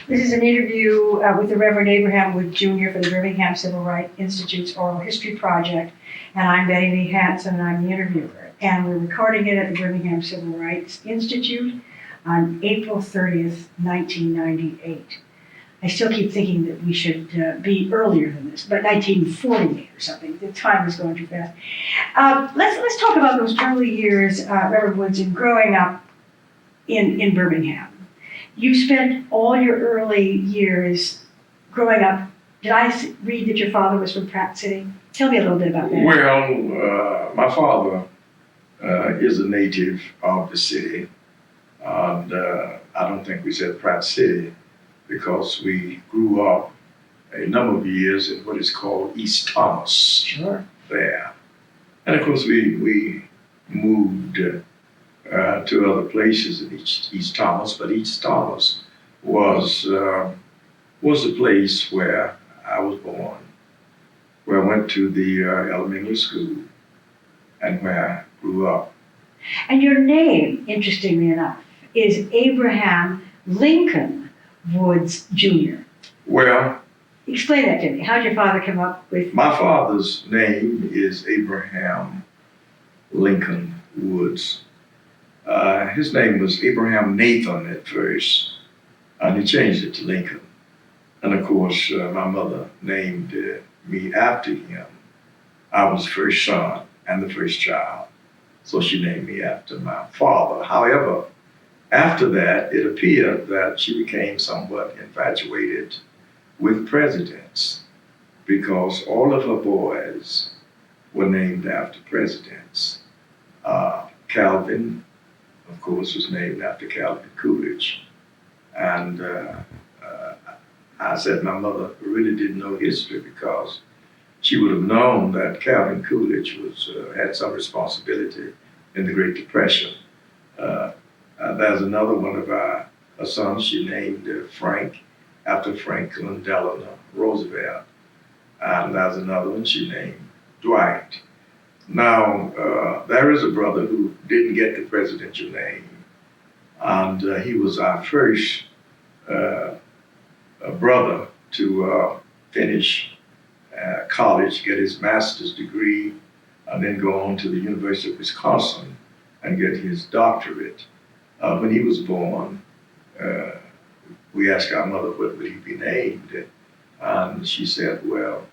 This is an interview with the Reverend Abraham Wood Jr. for the Birmingham Civil Rights Institute's Oral History Project. And I'm Betty Lee Hanson, and I'm the interviewer. And we're recording it at the Birmingham Civil Rights Institute on April 30th, 1998. I still keep thinking that we should be earlier than this, but 1948 or something. The time is going too fast. Let's talk about those early years, Reverend Woods, in growing up in Birmingham. You spent all your early years growing up. Did I read that your father was from Pratt City? Tell me a little bit about that. Well, my father is a native of the city. And I don't think we said Pratt City because we grew up a number of years in what is called East Thomas. Sure. There. And of course we moved to other places in East Thomas, but East Thomas was the place where I was born, where I went to the elementary school, and where I grew up. And your name, interestingly enough, is Abraham Lincoln Woods Jr. Well, explain that to me. How did your father come up with? My father's name is Abraham Lincoln Woods. His name was Abraham Nathan at first, and he changed it to Lincoln. And of course, my mother named me after him. I was the first son and the first child, so she named me after my father. However, after that, it appeared that she became somewhat infatuated with presidents because all of her boys were named after presidents. Calvin, of course, was named after Calvin Coolidge. And I said my mother really didn't know history because she would have known that Calvin Coolidge had some responsibility in the Great Depression. There's another one of our sons she named Frank after Franklin Delano Roosevelt. And there's another one she named Dwight. Now, there is a brother who didn't get the presidential name, and he was our first brother to finish college, get his master's degree, and then go on to the University of Wisconsin and get his doctorate. When he was born, we asked our mother what would he be named, and she said, well,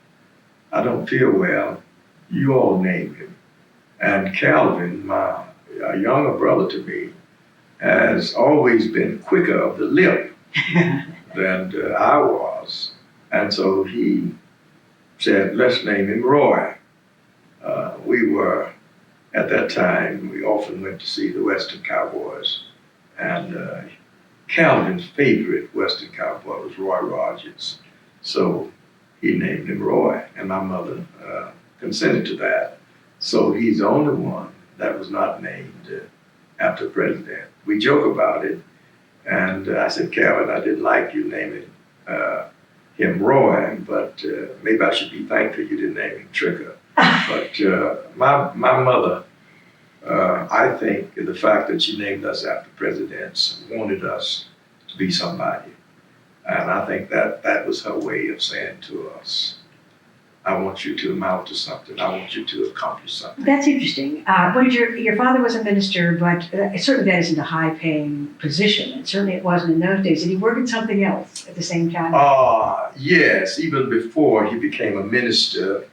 I don't feel well, you all name him. And Calvin, my younger brother to me, has always been quicker of the lip than I was. And so he said, let's name him Roy. We were, at that time, we often went to see the Western Cowboys. And Calvin's favorite Western Cowboy was Roy Rogers. So he named him Roy, and my mother consented to that. So he's the only one that was not named after president. We joke about it, and I said, Calvin, I didn't like you naming him Roy, but maybe I should be thankful you didn't name him Trigger. But my mother, I think the fact that she named us after presidents wanted us to be somebody. And I think that was her way of saying to us, I want you to amount to something. I want you to accomplish something. That's interesting. Your father was a minister, but certainly that isn't a high-paying position. And certainly it wasn't in those days. Did he work at something else at the same time? Yes. Even before he became a minister,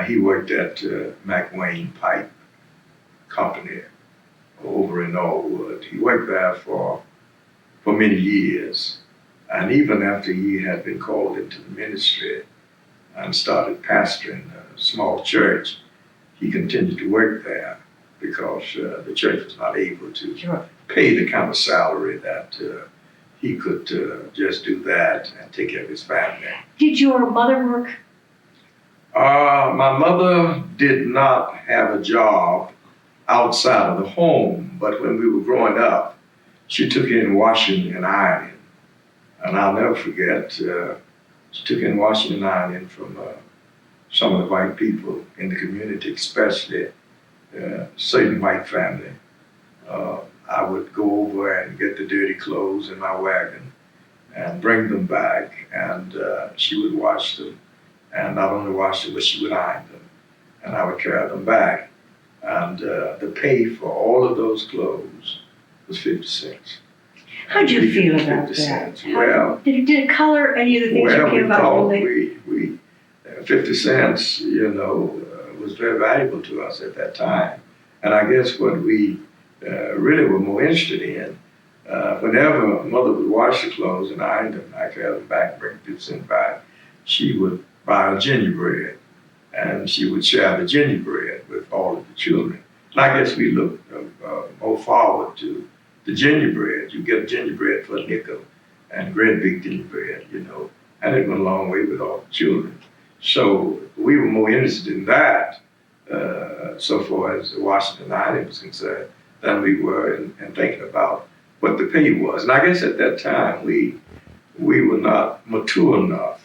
he worked at McWayne Pipe Company over in Norwood. He worked there for many years. And even after he had been called into the ministry and started pastoring a small church, he continued to work there because the church was not able to pay the kind of salary that he could just do that and take care of his family. Did your mother work? My mother did not have a job outside of the home, but when we were growing up, she took in washing and ironing. And I'll never forget, she took in washing and ironing from some of the white people in the community, especially certain white family. I would go over and get the dirty clothes in my wagon and bring them back, and she would wash them, and not only wash them, but she would iron them, and I would carry them back. And the pay for all of those clothes was 50 cents. How'd you feel about 50 that? cents. Well, did it color any of the things you we came about? thought we 50 cents, was very valuable to us at that time. And I guess what we really were more interested in, whenever mother would wash the clothes and iron them, I carry them back, bring 50 cents back, she would buy a gingerbread, and she would share the gingerbread with all of the children. And I guess we looked more forward to the gingerbread. You get a gingerbread for a nickel, and great big gingerbread, and it went a long way with all the children. So we were more interested in that, so far as Washington Island was concerned, than we were in thinking about what the pay was. And I guess at that time we were not mature enough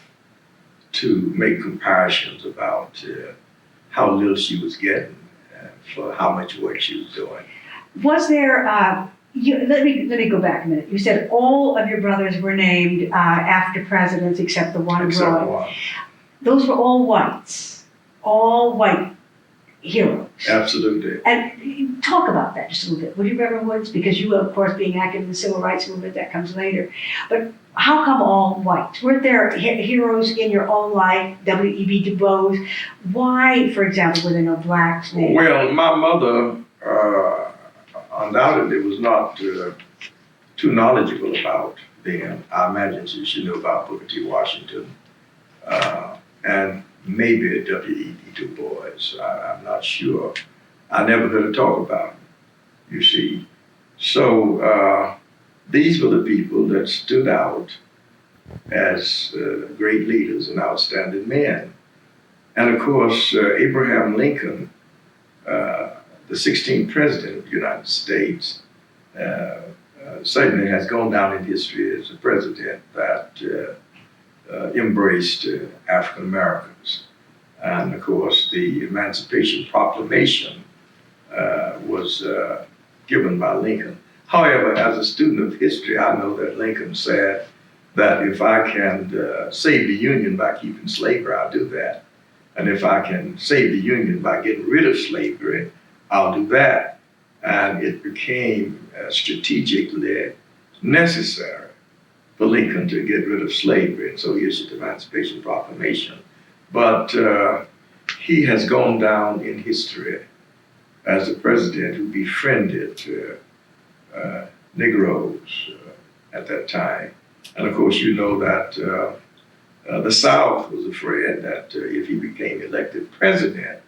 to make comparisons about how little she was getting for how much work she was doing. Was there? Let me go back a minute. You said all of your brothers were named after presidents except the one Except Roy. one. Those were all whites, all white heroes. Absolutely. And talk about that just a little bit. Would you Reverend Woods? Because you, of course, being active in the civil rights movement, that comes later. But how come all white? Weren't there heroes in your own life? W.E.B. Du Bois. Why, for example, were there no blacks named? Well, my mother undoubtedly was not too knowledgeable about them. I imagine she knew about Booker T. Washington and maybe W.E.B. Du Bois. I'm not sure. I never heard her talk about him, you see. So these were the people that stood out as great leaders and outstanding men. And of course, Abraham Lincoln, the 16th president of the United States, certainly has gone down in history as a president that embraced African Americans. And of course, the Emancipation Proclamation was given by Lincoln. However, as a student of history, I know that Lincoln said that if I can save the Union by keeping slavery, I'll do that. And if I can save the Union by getting rid of slavery, I'll do that. And it became strategically necessary for Lincoln to get rid of slavery, and so he issued the Emancipation Proclamation. But he has gone down in history as a president who befriended Negroes at that time. And of course, you know that the South was afraid that if he became elected president,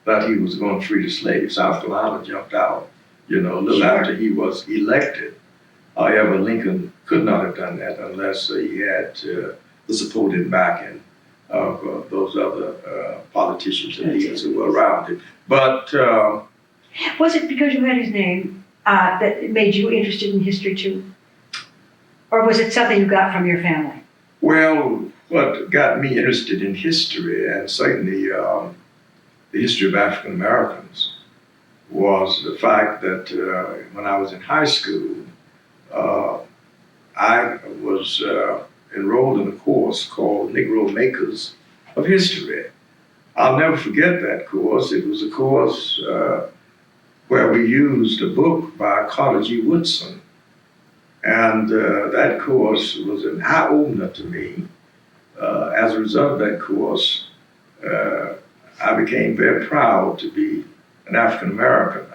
that he was going to free the slaves. South Carolina jumped out, a little after he was elected. However, Lincoln could not have done that unless he had the support and backing of those other politicians and leaders who were around him. But was it because you had his name that made you interested in history too? Or was it something you got from your family? Well, what got me interested in history, and certainly the history of African Americans, was the fact that when I was in high school, I was enrolled in a course called Negro Makers of History. I'll never forget that course. It was a course where we used a book by Carter G. Woodson. And that course was an eye-opener to me. As a result of that course, I became very proud to be an African American.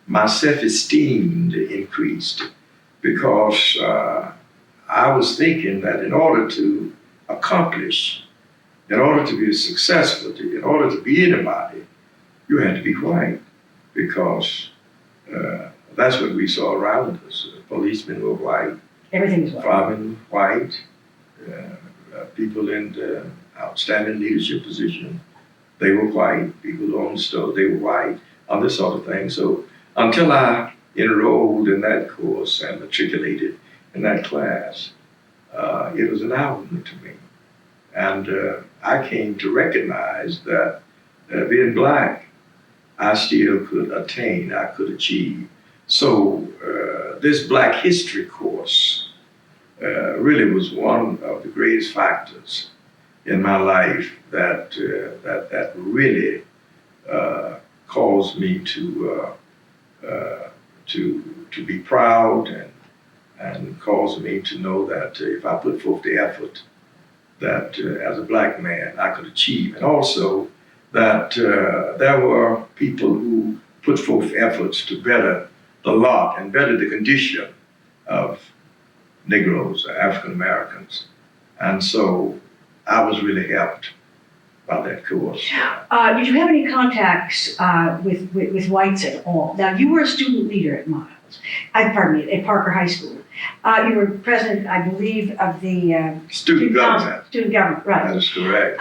My self-esteem increased because I was thinking that in order to accomplish, in order to be successful, in order to be anybody, you had to be white, because that's what we saw around us. Policemen were white. Everything was white. Firemen were white. People in the outstanding leadership position, they were white. People who owned stores, they were white, all this sort of thing. So until I enrolled in that course and matriculated in that class, it was an eye-opener to me. And I came to recognize that being black, I still could attain, I could achieve. So this Black History course really was one of the greatest factors in my life that really caused me to be proud and caused me to know that if I put forth the effort that as a black man I could achieve, and also that there were people who put forth efforts to better the lot and better the condition of Negroes, African Americans, and so I was really helped by that course. Did you have any contacts with whites at all? Now, you were a student leader at Miles, pardon me, at Parker High School. You were president, I believe, of the Student government. Student government, right. That is correct.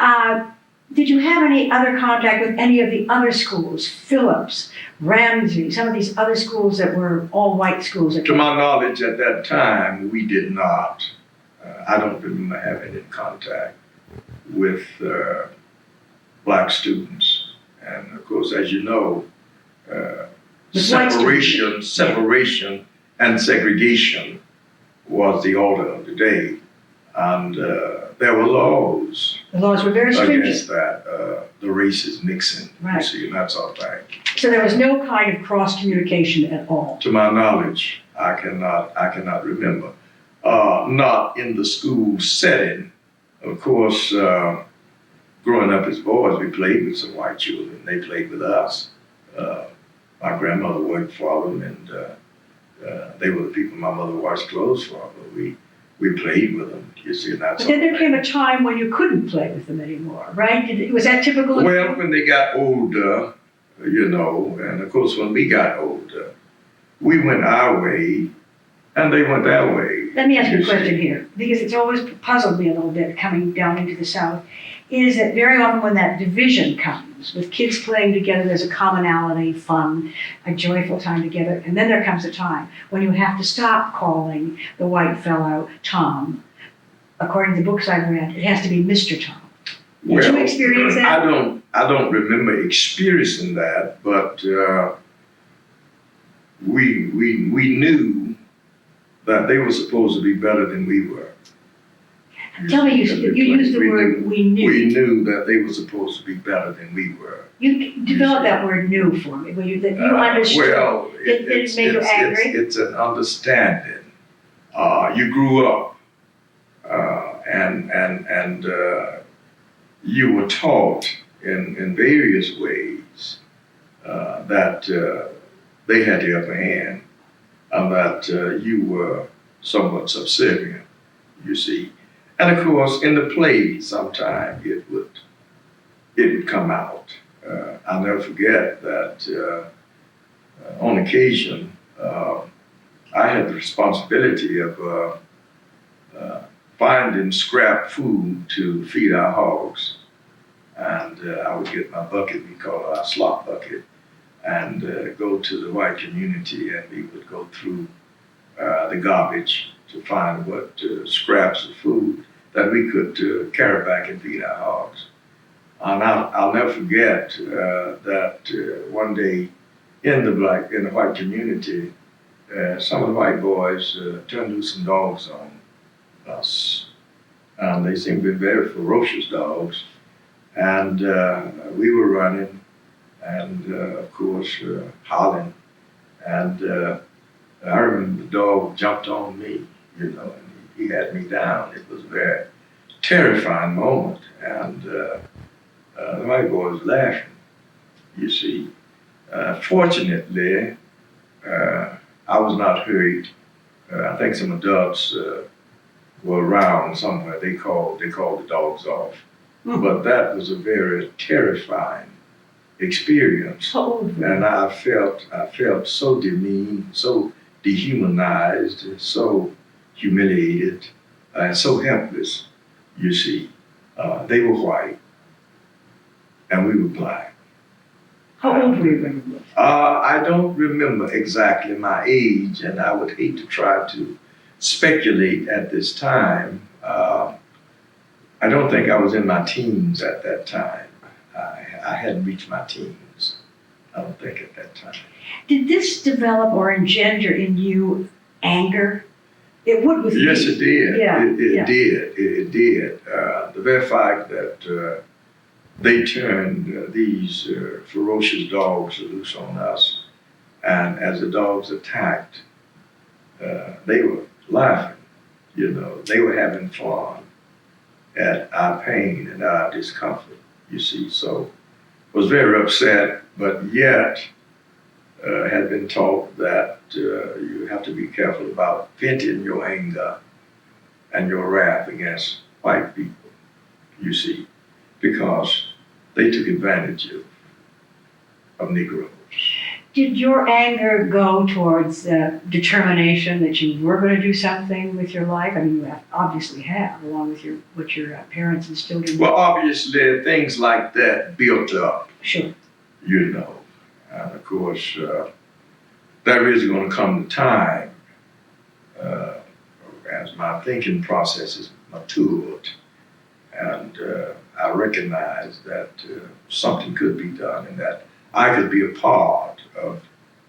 Did you have any other contact with any of the other schools, Phillips, Ramsey, some of these other schools that were all white schools? To my knowledge at that time, we did not. I don't remember having any contact with black students. And of course, as you know, separation and segregation was the order of the day. And there were laws. The laws were very stringent. Against that, the races mixing, right. You see, and that sort of thing. So there was no kind of cross communication at all. To my knowledge, I cannot remember. Not in the school setting. Of course, growing up as boys, we played with some white children. They played with us. My grandmother worked for them, and they were the people my mother washed clothes for. But we played with them, you see, and that's. But then there came a time when you couldn't play with them anymore, right? Was that typical? Well, when they got older, you know, and of course when we got older, we went our way, and they went their way. Let me ask you a question here, because it's always puzzled me a little bit coming down into the South, is that very often when that division comes, with kids playing together, there's a commonality, fun, a joyful time together, and then there comes a time when you have to stop calling the white fellow Tom. According to the books I've read, it has to be Mr. Tom. Did you experience that? I don't remember experiencing that, but we knew that they were supposed to be better than we were. Tell me, you used the word we knew. We knew that they were supposed to be better than we were. You developed that word "knew" for me. That you understood. Well, did it make you angry? It's an understanding. You grew up, and you were taught in various ways that they had the upper hand, and that you were somewhat subservient. You see. And of course, in the play, sometimes it would come out. I'll never forget that on occasion, I had the responsibility of finding scrap food to feed our hogs. And I would get my bucket, we call it our slop bucket, and go to the white community, and we would go through the garbage to find what scraps of food that we could carry back and feed our hogs. And I'll never forget that one day in the white community, some of the white boys turned loose some dogs on us. And they seemed to be very ferocious dogs. And we were running and of course howling. And I remember the dog jumped on me, you know, and he had me down. It was a very terrifying moment. And the white boy was laughing, you see. Fortunately, I was not hurt. I think some adults were around somewhere. They called the dogs off. Mm-hmm. But that was a very terrifying experience. And I felt so demeaned, so dehumanized, so humiliated, and so helpless, you see. They were white, and we were black. How old were you? I don't remember exactly my age, and I would hate to try to speculate at this time. I don't think I was in my teens at that time. I hadn't reached my teens, I don't think, at that time. Did this develop or engender in you anger? It would with Yes, me. it did. Yeah, It yeah. did. It did. The very fact that they turned these ferocious dogs loose on us, and as the dogs attacked, they were laughing. You know, they were having fun at our pain and our discomfort. You see, so was very upset, but yet had been taught that you have to be careful about venting your anger and your wrath against white people, you see, because they took advantage of Negroes. Did your anger go towards determination that you were going to do something with your life? I mean, you obviously have, along with what your parents instilled in you. Well, obviously, things like that built up, Sure. you know. And of course, there is going to come the time as my thinking process is matured and I recognize that something could be done and that I could be a part of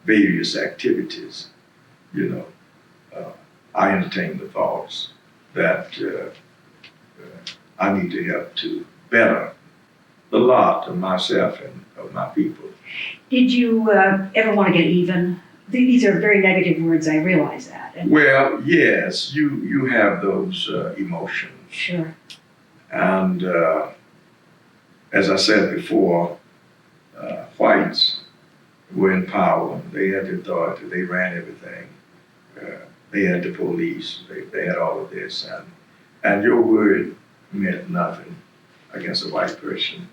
various activities, you know. I entertain the thoughts that I need to help to better the lot of myself and of my people. Did you ever want to get even? These are very negative words, I realize that. And Well, yes, you have those emotions. sure. And as I said before, whites were in power. They had the authority. They ran everything. They had the police. They had all of this. And your word meant nothing against a white person.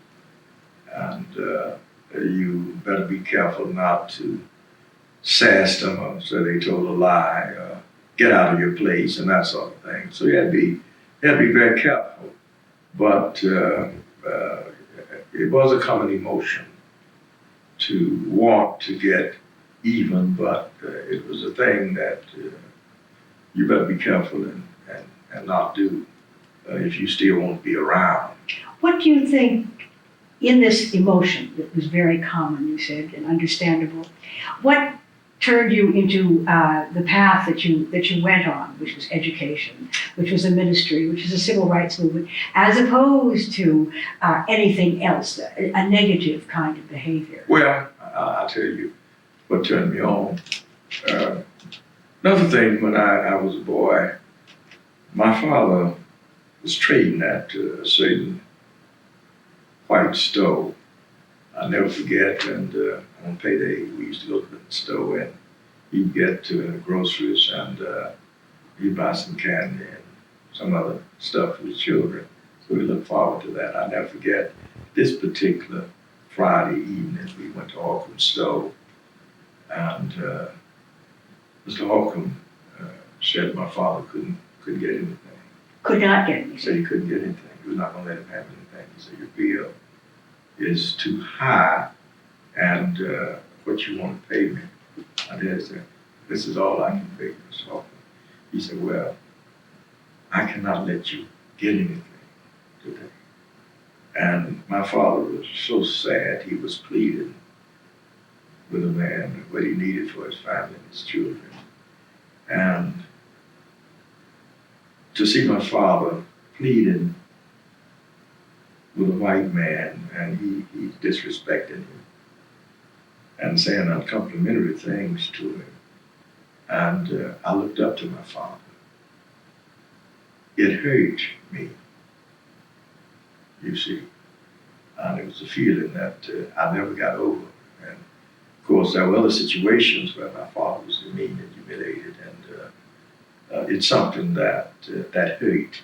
And you better be careful not to sass them or say they told a lie or get out of your place and that sort of thing. So you had to be very careful. But it was a common emotion to want to get even, but it was a thing that you better be careful and not do if you still want to be around. What do you think in this emotion that was very common, you said, and understandable, what turned you into the path that you went on, which was education, which was a ministry, which is a civil rights movement, as opposed to anything else, a negative kind of behavior? Well, I'll tell you what turned me on. Another thing, when I was a boy, my father was trading at a certain white store. I'll never forget, and on payday, we used to go to the store and he'd get groceries and he'd buy some candy and some other stuff for the children. So we looked forward to that. I'll never forget this particular Friday evening, we went to Holcomb's store and Mr. Holcomb said my father couldn't get anything. Could not get He anything. said he couldn't get anything. He was not going to let him have anything. He said, your bill is too high and what you want to pay me. My dad said, this is all I can pay you, Mr. Holcomb. He said, well, I cannot let you get anything today. And my father was so sad. He was pleading with a man what he needed for his family and his children. And to see my father pleading with a white man and he disrespecting him and saying uncomplimentary things to him. And I looked up to my father. It hurt me, you see. And it was a feeling that I never got over. And of course, there were other situations where my father was demeaned and humiliated. And it's something that hurt,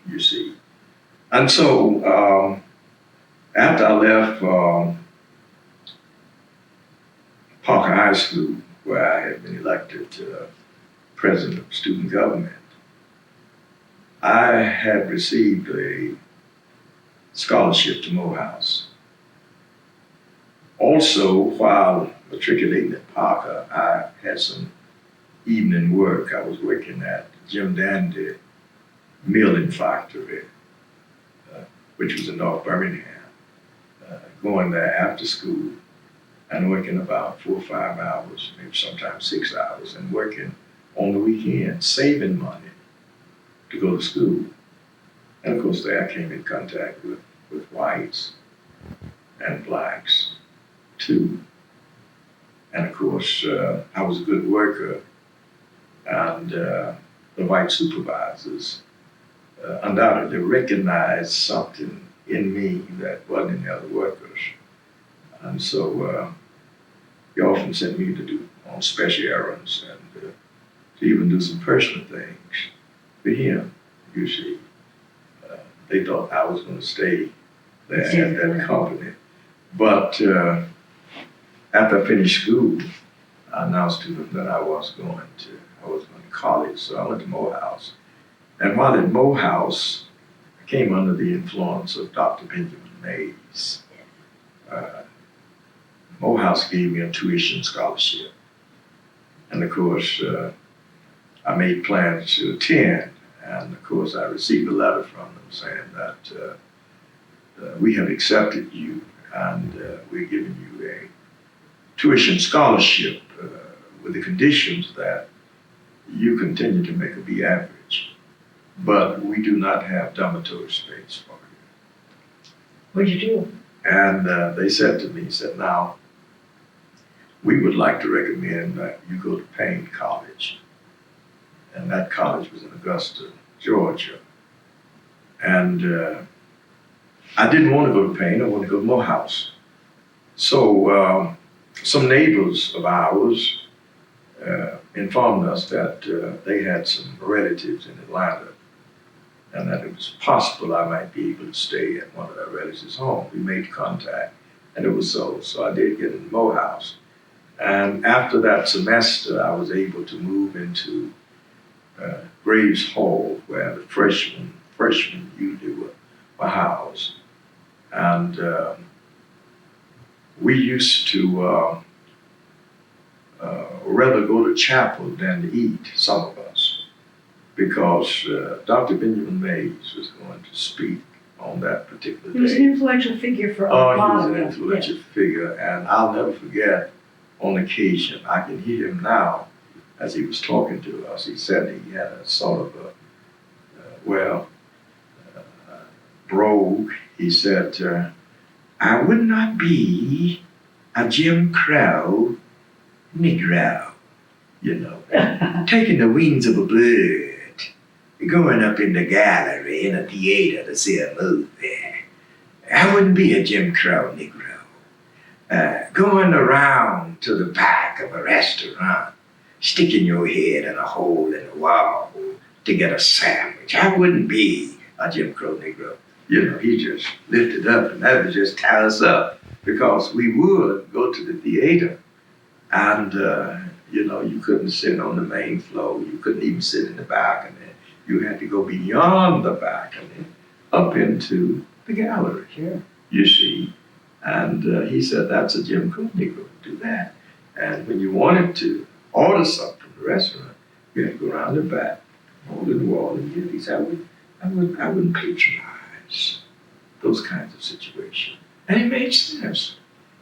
you see. And so after I left Parker High School, where I had been elected president of student government, I had received a scholarship to Morehouse. Also, while matriculating at Parker, I had some evening work. I was working at Jim Dandy milling factory, which was in North Birmingham, going there after school and working about 4 or 5 hours, maybe sometimes 6 hours, and working on the weekend, saving money to go to school. And of course, there I came in contact with whites and blacks too. And of course, I was a good worker, and the white supervisors undoubtedly recognized something in me that wasn't in the other workers. And so he often sent me to do on special errands and to even do some personal things for him, you see. They thought I was going to stay there at that company. But after I finished school, I announced to them that I was going to college, so I went to Morehouse. And while at Morehouse, I came under the influence of Dr. Benjamin Mays. Morehouse gave me a tuition scholarship. And of course, I made plans to attend. And of course, I received a letter from them saying that we have accepted you and we're giving you a tuition scholarship with the conditions that you continue to make a B average, but we do not have dormitory space for you. What'd you do? And they said to me, now, we would like to recommend that you go to Payne College. And that college was in Augusta, Georgia. And I didn't want to go to Payne, I wanted to go to Morehouse. So some neighbors of ours informed us that they had some relatives in Atlanta and that it was possible I might be able to stay at one of their relatives' home. We made contact, and it was so. So I did get in Morehouse. And after that semester, I was able to move into Graves Hall, where the freshmen usually were housed. And we used to rather go to chapel than to eat, some of us, because Dr. Benjamin Mays was going to speak on that particular day. He was an influential figure for a lot of he was an influential figure, and I'll never forget, on occasion, I can hear him now, as he was talking to us. He said he had a sort of brogue. He said, I would not be a Jim Crow Negro, taking the wings of a bird, going up in the gallery in a theater to see a movie. I wouldn't be a Jim Crow Negro. Going around to the back of a restaurant, sticking your head in a hole in the wall to get a sandwich. I wouldn't be a Jim Crow Negro. He just lifted up, and that would just tie us up, because we would go to the theater, and you couldn't sit on the main floor. You couldn't even sit in the balcony. You had to go beyond the balcony, up into the gallery. Sure. You see, and he said that's a Jim Crow Negro to do that. And when you wanted to order something from the restaurant, you had to go around the back, hold in the wall, and get these. I wouldn't patronize those kinds of situations. And it made sense.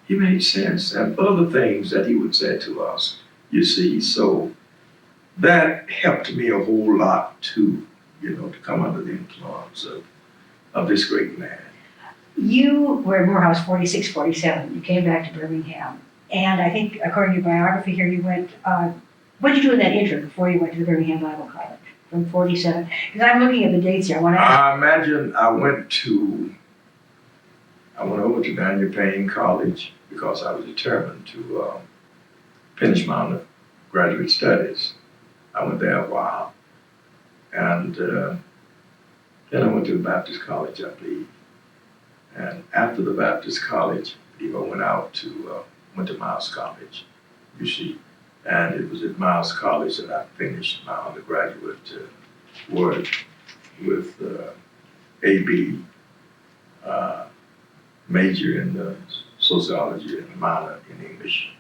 He made sense. And other things that he would say to us, you see. So that helped me a whole lot too, to come under the influence of this great man. You were in Morehouse 46, 47. You came back to Birmingham. And I think, according to your biography here, you went, what did you do in that interim before you went to the Birmingham Bible College from 47? Because I'm looking at the dates here. I want to ask. I imagine I went over to Daniel Payne College because I was determined to finish my undergraduate studies. I went there a while. And then I went to the Baptist College, I believe. And after the Baptist College, I went to Miles College, you see. And it was at Miles College that I finished my undergraduate work with AB, major in sociology and minor in English.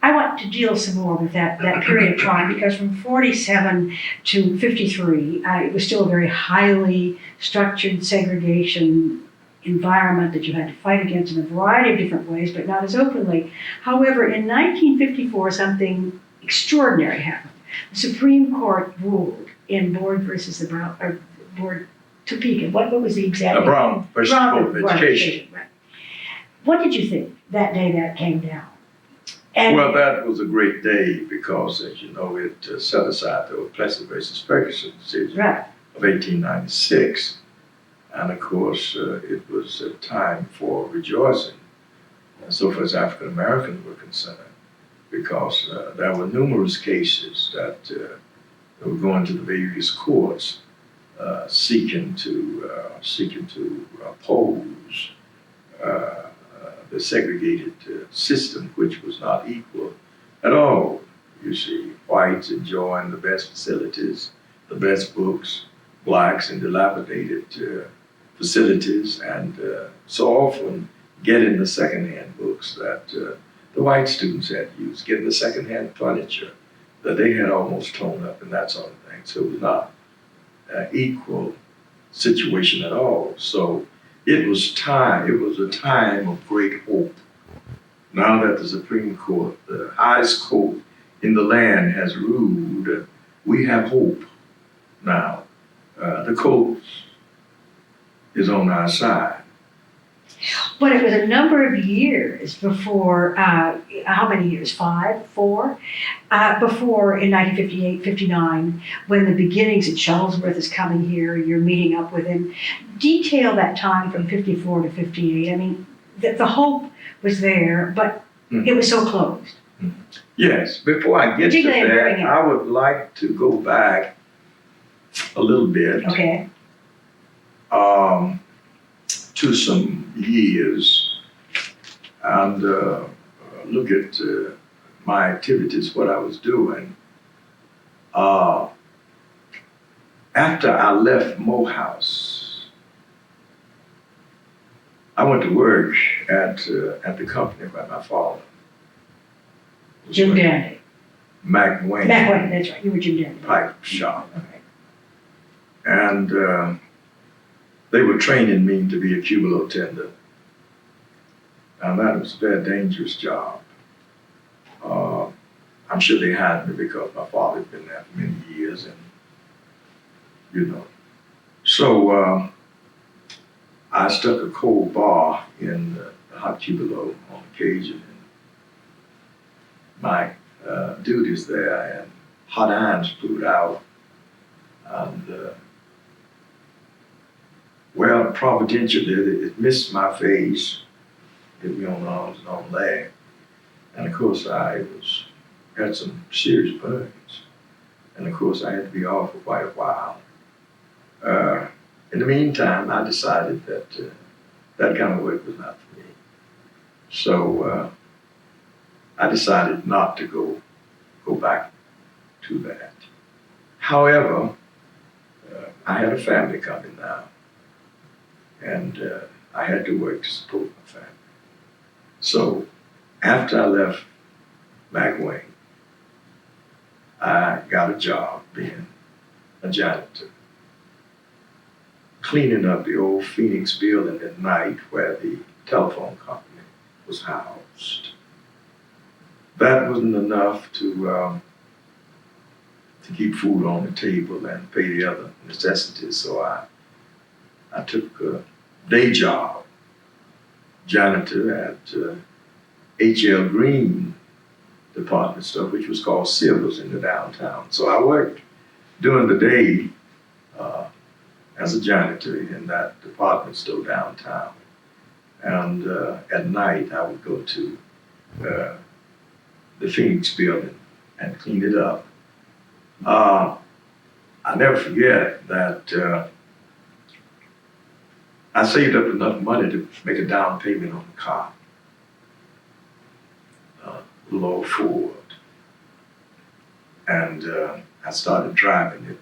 I want to deal some more with that period of time, because from 47 to 53, it was still a very highly structured segregation environment that you had to fight against in a variety of different ways, but not as openly. However, in 1954, something extraordinary happened. the Supreme Court ruled in Board versus the Brown, or Board Topeka, what was the exact? Brown versus Board of Education. Right. What did you think that day that came down? And Well, that was a great day because, as you know, it set aside the Plessy versus Ferguson decision right. of 1896. And of course, it was a time for rejoicing, so far as African Americans were concerned, because there were numerous cases that were going to the various courts seeking to oppose the segregated system, which was not equal at all. You see, whites enjoying the best facilities, the best books, blacks in dilapidated facilities, and so often getting the secondhand books that the white students had used, getting the secondhand furniture that they had almost torn up and that sort of thing. So it was not an equal situation at all. So it was a time of great hope. Now that the Supreme Court, the highest court in the land, has ruled, we have hope now. The court is on our side. But it was a number of years before, how many years? 5, 4? Before in 1958, 59, when the beginnings at Shuttlesworth is coming here, you're meeting up with him. Detail that time from 54 to 58. I mean, the hope was there, but it was so closed. Yes, before I get to Particularly in that, Birmingham. I would like to go back a little bit Okay. to some years and look at my activities, what I was doing. After I left Morehouse, I went to work at the company by my father. Jim Dandy. McWayne That's right. You were Jim Dandy. Pipe Shop. Okay. And they were training me to be a cubicle attendant. And that was a very dangerous job. I'm sure they hired me because my father had been there for many years, and you know. So I stuck a cold bar in the hot cubicle on occasion. And my duties there, and hot irons flew out. And well, providentially, it missed my face, hit me on the arms and on the leg. And of course, I had some serious burns. And of course, I had to be off for quite a while. In the meantime, I decided that that kind of work was not for me. So I decided not to go back to that. However, I had a family coming now, and I had to work to support my family. So after I left McWayne, I got a job being a janitor, cleaning up the old Phoenix building at night where the telephone company was housed. That wasn't enough to keep food on the table and pay the other necessities, so I took a day job, janitor at H.L. Green department store, which was called Silver's in the downtown. So I worked during the day as a janitor in that department store downtown. And at night, I would go to the Phoenix building and clean it up. I never forget that I saved up enough money to make a down payment on the car, low Ford. And I started driving it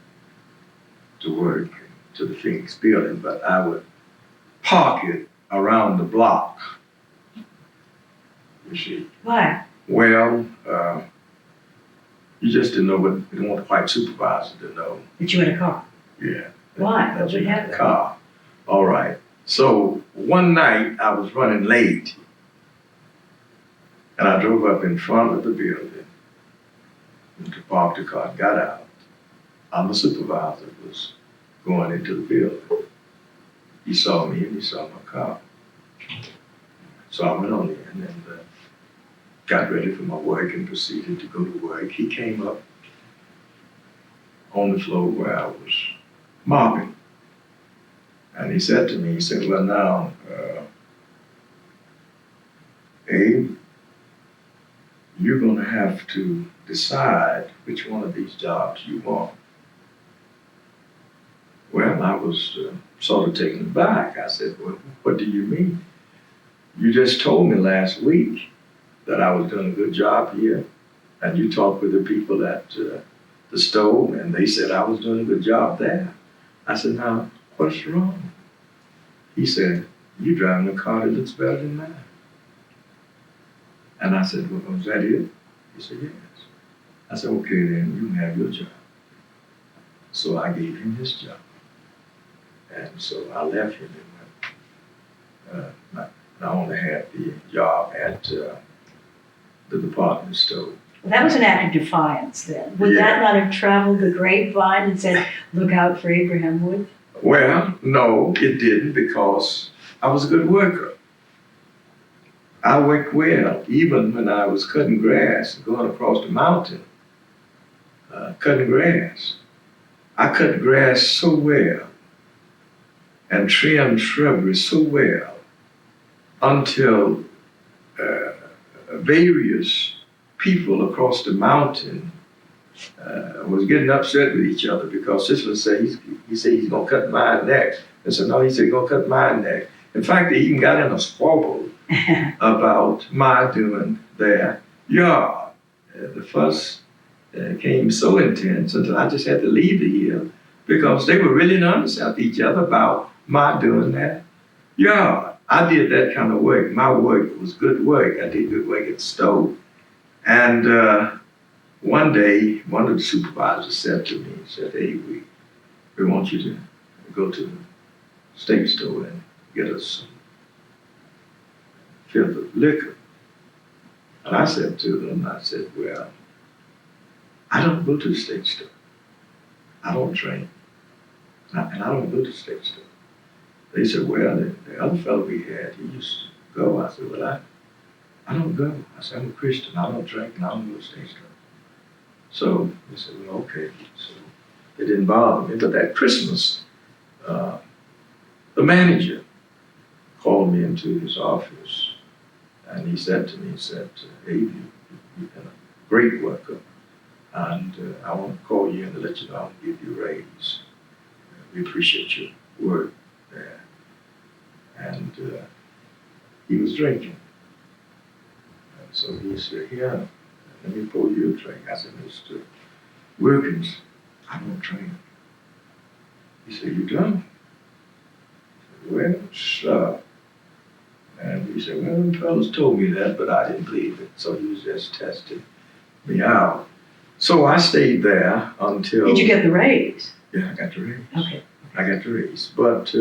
to work to the Phoenix building, but I would park it around the block, you see. Why? Well, you just didn't know what, you didn't want the white supervisor to know. That you had a car. Yeah. Why? That What you would had happen? a car. All right. So one night I was running late, and I drove up in front of the building went to park the car and got out. I'm the supervisor, was going into the building. He saw me and he saw my car. So I went on in and got ready for my work and proceeded to go to work. He came up on the floor where I was mopping. And he said to me, he said, well now, Abe, you're gonna have to decide which one of these jobs you want. Well, I was sort of taken aback. I said, well, what do you mean? You just told me last week that I was doing a good job here, and you talked with the people at the stove, and they said I was doing a good job there. I said, now, what's wrong? He said, you're driving a car that looks better than mine. And I said, well, was that it? He said, yes. I said, okay, then you can have your job. So I gave him his job. And so I left him and I only had the job at the department store. Well, that was an act of defiance then. Would that not have traveled the grapevine and said, look out for Abraham Wood? Well, no, it didn't, because I was a good worker. I worked well, even when I was cutting grass and going across the mountain, cutting grass. I cut grass so well and trimmed shrubbery so well until various people across the mountain was getting upset with each other, because this one said he's gonna cut mine next. And so no, he said he's gonna cut mine next. In fact, they even got in a squabble about my doing their yard. The fuss came so intense until I just had to leave the hill, because they were really honest with each other about my doing that yard. I did that kind of work. My work was good work. I did good work at the stove. And one day, one of the supervisors said to me, he said, hey, we want you to go to the state store and get us some fifth of liquor. And I said to them, I said, well, I don't go to the state store. I don't drink. And I don't go to the state store. They said, well, the other fellow we had, he used to go. I said, well, I don't go. I said, I'm a Christian. I don't drink and I don't go to the state store. So they said, well, okay. So it didn't bother me. But that Christmas, the manager called me into his office, and he said to me, he said, hey, you've been a great worker, and I want to call you in to let you know I want to give you a raise. We appreciate your work there. And he was drinking. And so he said, yeah, let me pour you a drink. I said, Mr. Wilkins, I don't drink. He said, you don't? I said, well, sir. And he said, well, the fellows told me that, but I didn't believe it. So he was just testing me out. So I stayed there until... Did you get the raise? Yeah, I got the raise. Okay. I got the raise. But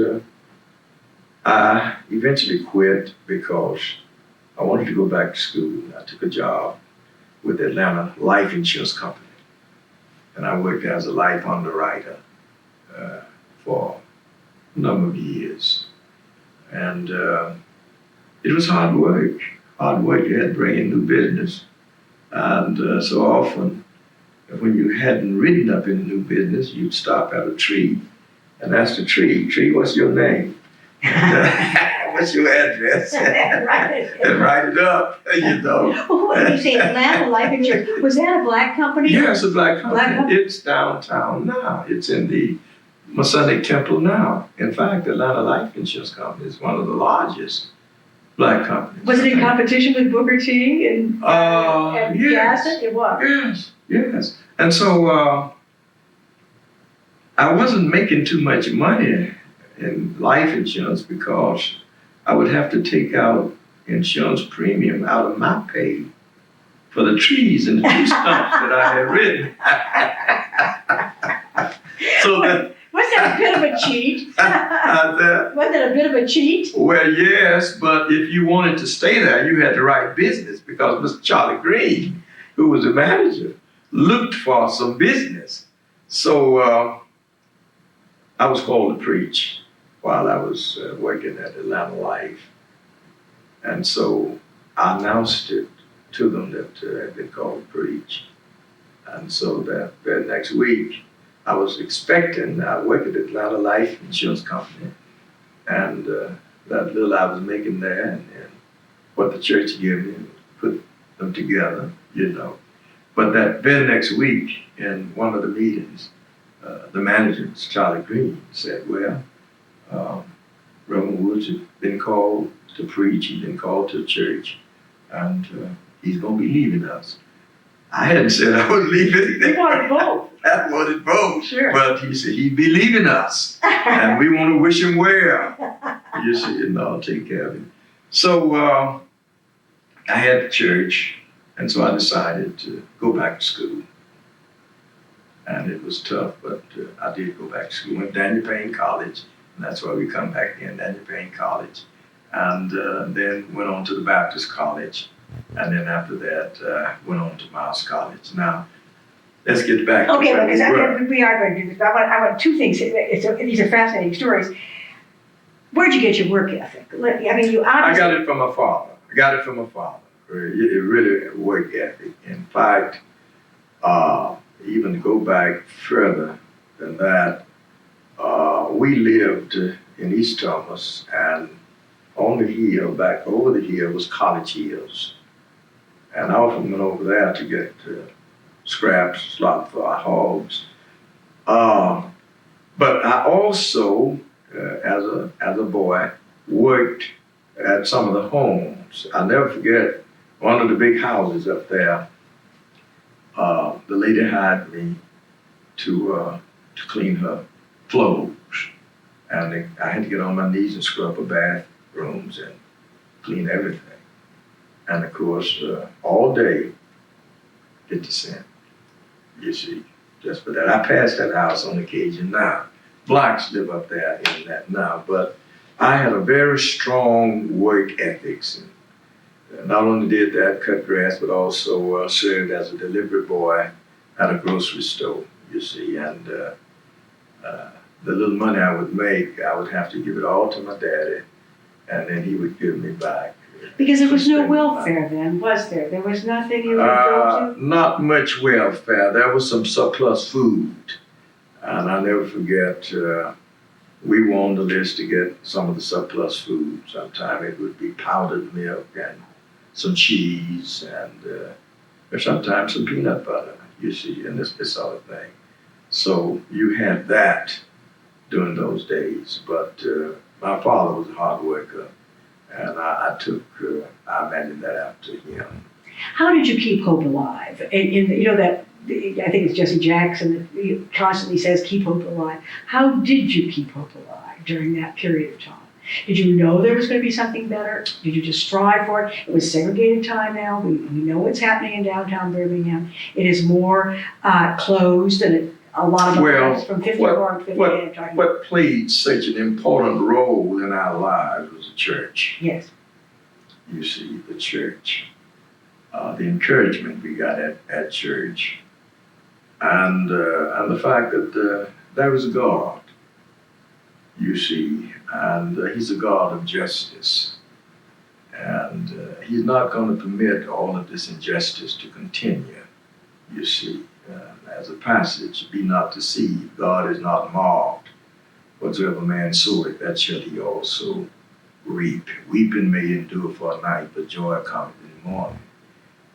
I eventually quit because I wanted to go back to school. I took a job with the Atlanta Life Insurance Company. And I worked as a life underwriter for a number of years. And it was hard work. Hard work. You had to bring in new business. And so often, when you hadn't ridden up in the new business, you'd stop at a tree and ask the tree, tree, what's your name? What's your address? And write it up, you know. Well, what did you say, Atlanta Life Insurance? Was that a black company? Yeah, it's a black company. Black company? It's downtown now. It's in the Masonic Temple now. In fact, Atlanta Life Insurance Company is one of the largest black companies. Was it in competition with Booker T and yes. Gasset? It was. Yes. And so I wasn't making too much money in life insurance because I would have to take out insurance premium out of my pay for the trees and the tree stumps that I had ridden. So that, was that a bit of a cheat? Was that a bit of a cheat? Well, yes, but if you wanted to stay there, you had to write business because Mr. Charlie Green, who was the manager, looked for some business. So I was called to preach while I was working at Atlanta Life. And so I announced it to them that I'd been called to preach. And so that next week, I was expecting, I worked at Atlanta Life Insurance Company, and that little I was making there and what the church gave me, put them together, you know. But that very next week, in one of the meetings, the manager, Charlie Green, said, well, Reverend Woods has been called to preach, he's been called to church, and he's going to be leaving us. I hadn't said I was leaving. You wanted both. I wanted both. Sure. But he said he'd be leaving us, and we want to wish him well. You see, and I'll take care of him. So I had church, and so I decided to go back to school. And it was tough, but I did go back to school. Went to Daniel Payne College, and that's why we come back in, Daniel Payne College. And then went on to the Baptist College. And then after that, went on to Miles College. Now, let's get back to okay, where because we are going to do this. I want two things. These are fascinating stories. Where'd you get your work ethic? I mean, you obviously... I got it from my father. It really work ethic. In fact, even to go back further than that, we lived in East Thomas, and on the hill, back over the hill, was College Hills. And I often went over there to get scraps, slop for our hogs. But I also, as a boy, worked at some of the homes. I'll never forget one of the big houses up there. The lady hired me to clean her floors, and I had to get on my knees and scrub her bathrooms and clean everything. And of course, all day, 50 cents, you see, just for that. I pass that house on occasion now. Blacks live up there in that now, but I had a very strong work ethics. And not only did that, cut grass, but also served as a delivery boy at a grocery store, you see. And the little money I would make, I would have to give it all to my daddy, and then he would give me back. Because there was no welfare then, was there? There was nothing you would go to? Not much welfare. There was some surplus food. And I'll never forget, we were on the list to get some of the surplus food. Sometimes it would be powdered milk and some cheese and or sometimes some peanut butter, you see, and this sort of thing. So you had that during those days. But my father was a hard worker, and I imagined that after him. How did you keep hope alive? You know that, I think it's Jesse Jackson that constantly says, keep hope alive. How did you keep hope alive during that period of time? Did you know there was going to be something better? Did you just strive for it? It was segregated time now. We know what's happening in downtown Birmingham. It is more closed, and a lot of us from 54 and 58. What played such an important role in our lives was the church. Yes. You see, the church. The encouragement we got at church. And the fact that there is a God, you see, and He's a God of justice. And He's not going to permit all of this injustice to continue, you see. As a passage, be not deceived, God is not mocked. Whatsoever man soweth, that shall he also reap. Weeping may endure for a night, but joy cometh in the morning.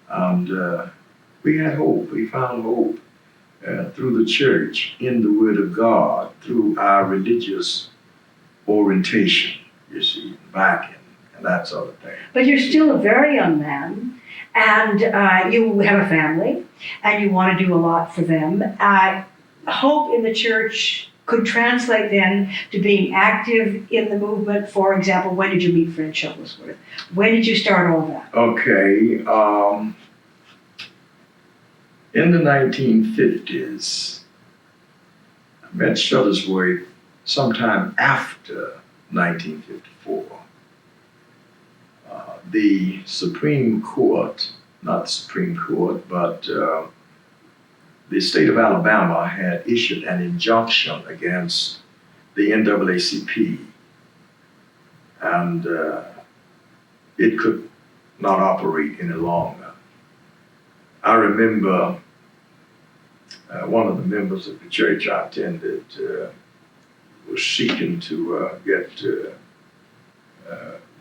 And we had hope. We found hope through the church, in the Word of God, through our religious orientation, you see, backing, and that sort of thing. But you're still a very young man, and you have a family, and you want to do a lot for them. Hope in the church could translate then to being active in the movement. For example, when did you meet Fred Shuttlesworth? When did you start all that? Okay. In the 1950s, I met Shuttlesworth sometime after 1954. The Supreme Court, not the Supreme Court, but the state of Alabama had issued an injunction against the NAACP, and it could not operate any longer. I remember one of the members of the church I attended was seeking to get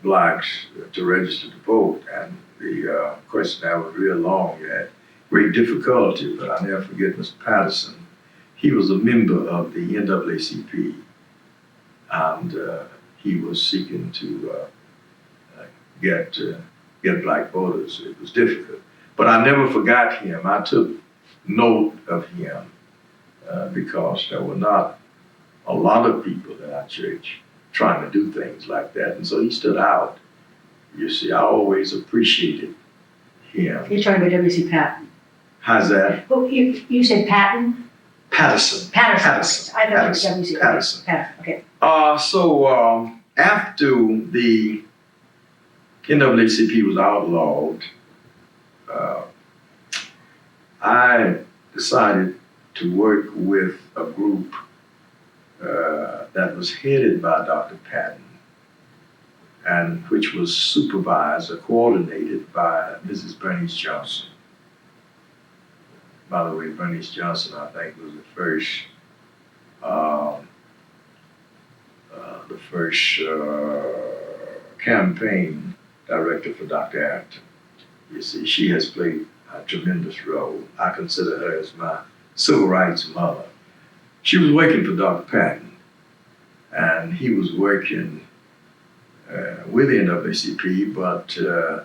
blacks to register to vote, and the questionnaire was real long. You had great difficulty, but I'll never forget Mr. Patterson. He was a member of the NAACP, and he was seeking to get black voters. It was difficult, but I never forgot him. I took note of him because there were not a lot of people at our church trying to do things like that, and so he stood out. You see, I always appreciated him. You're talking about W.C. Patton. How's that? Well, you said Patton? Patterson. Patterson. I thought it was Patterson. W.C. Patterson. Patterson, okay. So after the NAACP was outlawed, I decided to work with a group that was headed by Dr. Patton, and which was supervised or coordinated by Mrs. Bernice Johnson. By the way, Bernice Johnson, I think, was the first campaign director for Dr. Acton. You see, she has played a tremendous role. I consider her as my civil rights mother. She was working for Dr. Patton, and he was working with the NAACP, but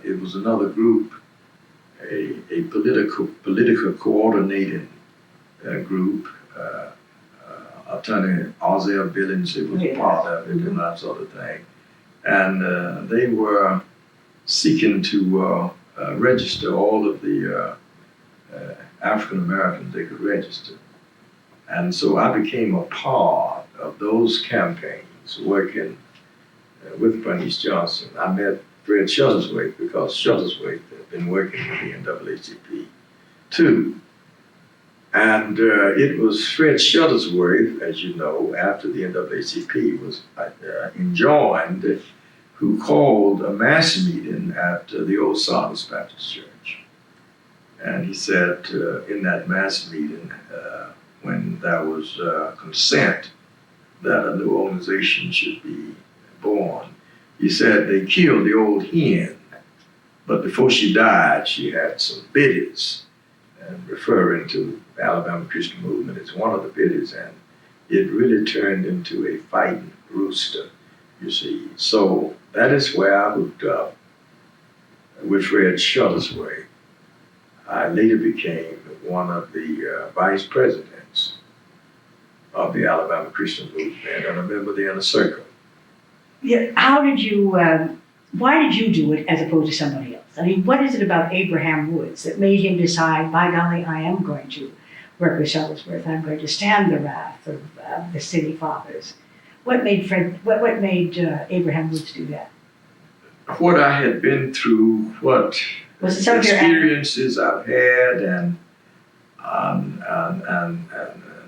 it was another group, a political coordinating group. Attorney Ozell Billings was a part of it, and that sort of thing. And they were seeking to register all of the African Americans they could register. And so I became a part of those campaigns, working with Bernice Johnson. I met Fred Shuttlesworth because Shuttlesworth had been working with the NAACP too. And it was Fred Shuttlesworth, as you know, after the NAACP was enjoined, who called a mass meeting at the old Sardis Baptist Church. And he said in that mass meeting, when there was consent that a new organization should be born, he said they killed the old hen, but before she died, she had some biddies, and referring to the Alabama Christian Movement as one of the biddies, and it really turned into a fighting rooster, you see. So that is where I hooked up with Fred Shuttlesworth. I later became one of the vice presidents of the Alabama Christian Movement and a member of the Inner Circle. Yeah, how did you, why did you do it as opposed to somebody else? I mean, what is it about Abraham Woods that made him decide, by golly, I am going to work with Shuttlesworth, I'm going to stand the wrath of the city fathers? What made Abraham Woods do that? What I had been through, what Was it some of your experiences I've had, and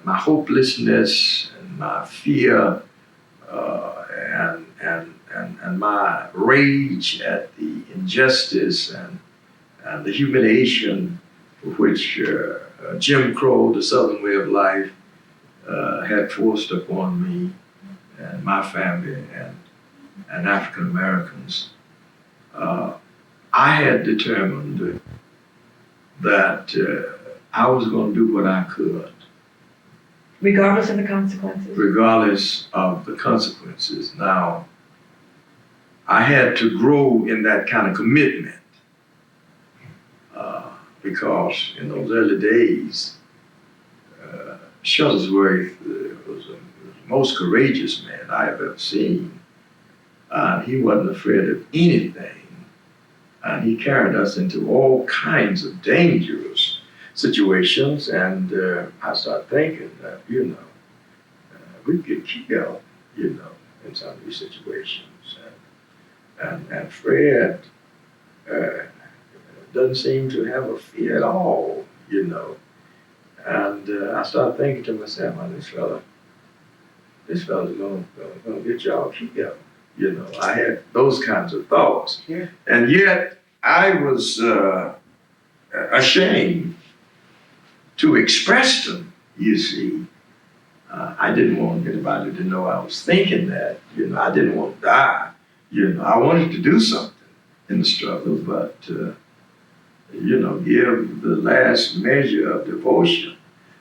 my hopelessness and my fear, and my rage at the injustice and the humiliation for which Jim Crow, the Southern way of life, had forced upon me and my family and African Americans. I had determined that I was going to do what I could. Regardless of the consequences? Regardless of the consequences. Now, I had to grow in that kind of commitment because in those early days, Shuttlesworth was the most courageous man I have ever seen. He wasn't afraid of anything, and he carried us into all kinds of dangerous situations, and I started thinking that, we could killed, in some of these situations. And Fred doesn't seem to have a fear at all, And I started thinking to myself, "Man, this fella's gonna get y'all killed." I had those kinds of thoughts. Yeah. And yet I was ashamed to express them, you see. I didn't want anybody to know I was thinking that. I didn't want to die. I wanted to do something in the struggle, but, give the last measure of devotion.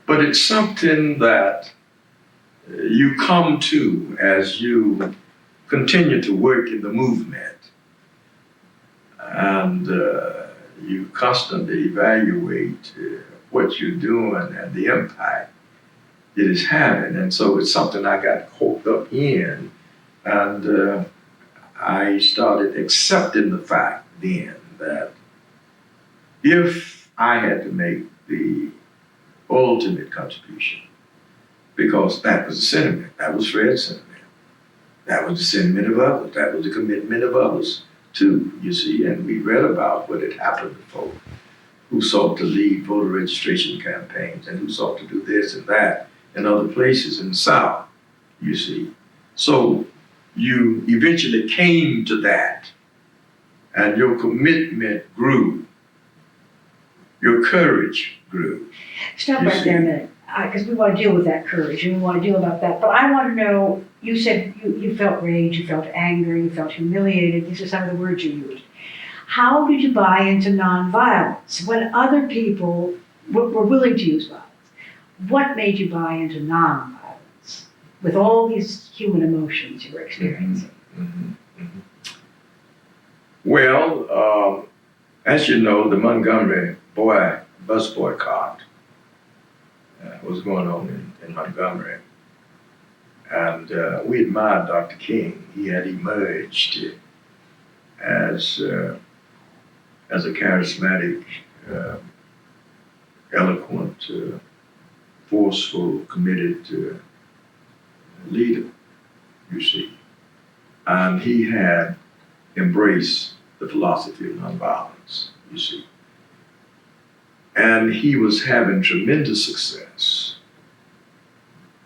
But it's something that you come to as you continue to work in the movement. And you constantly evaluate what you're doing and the impact it is having. And so it's something I got caught up in. And I started accepting the fact then that if I had to make the ultimate contribution, because that was the sentiment, that was Fred's sentiment, that was the sentiment of others, that was the commitment of others too, you see. And we read about what had happened before, who sought to lead voter registration campaigns and who sought to do this and that in other places in the South, you see. So you eventually came to that, and your commitment grew, your courage grew. Stop right there a minute, because we want to deal with that courage and we want to deal about that. But I want to know, you said you felt rage, you felt anger, you felt humiliated. These are some of the words you used. How did you buy into nonviolence when other people were willing to use violence? What made you buy into nonviolence with all these human emotions you were experiencing? Well, as you know, the Montgomery bus boycott was going on in Montgomery. And we admired Dr. King. He had emerged as a charismatic, eloquent, forceful, committed leader, you see. And he had embraced the philosophy of nonviolence, you see. And he was having tremendous success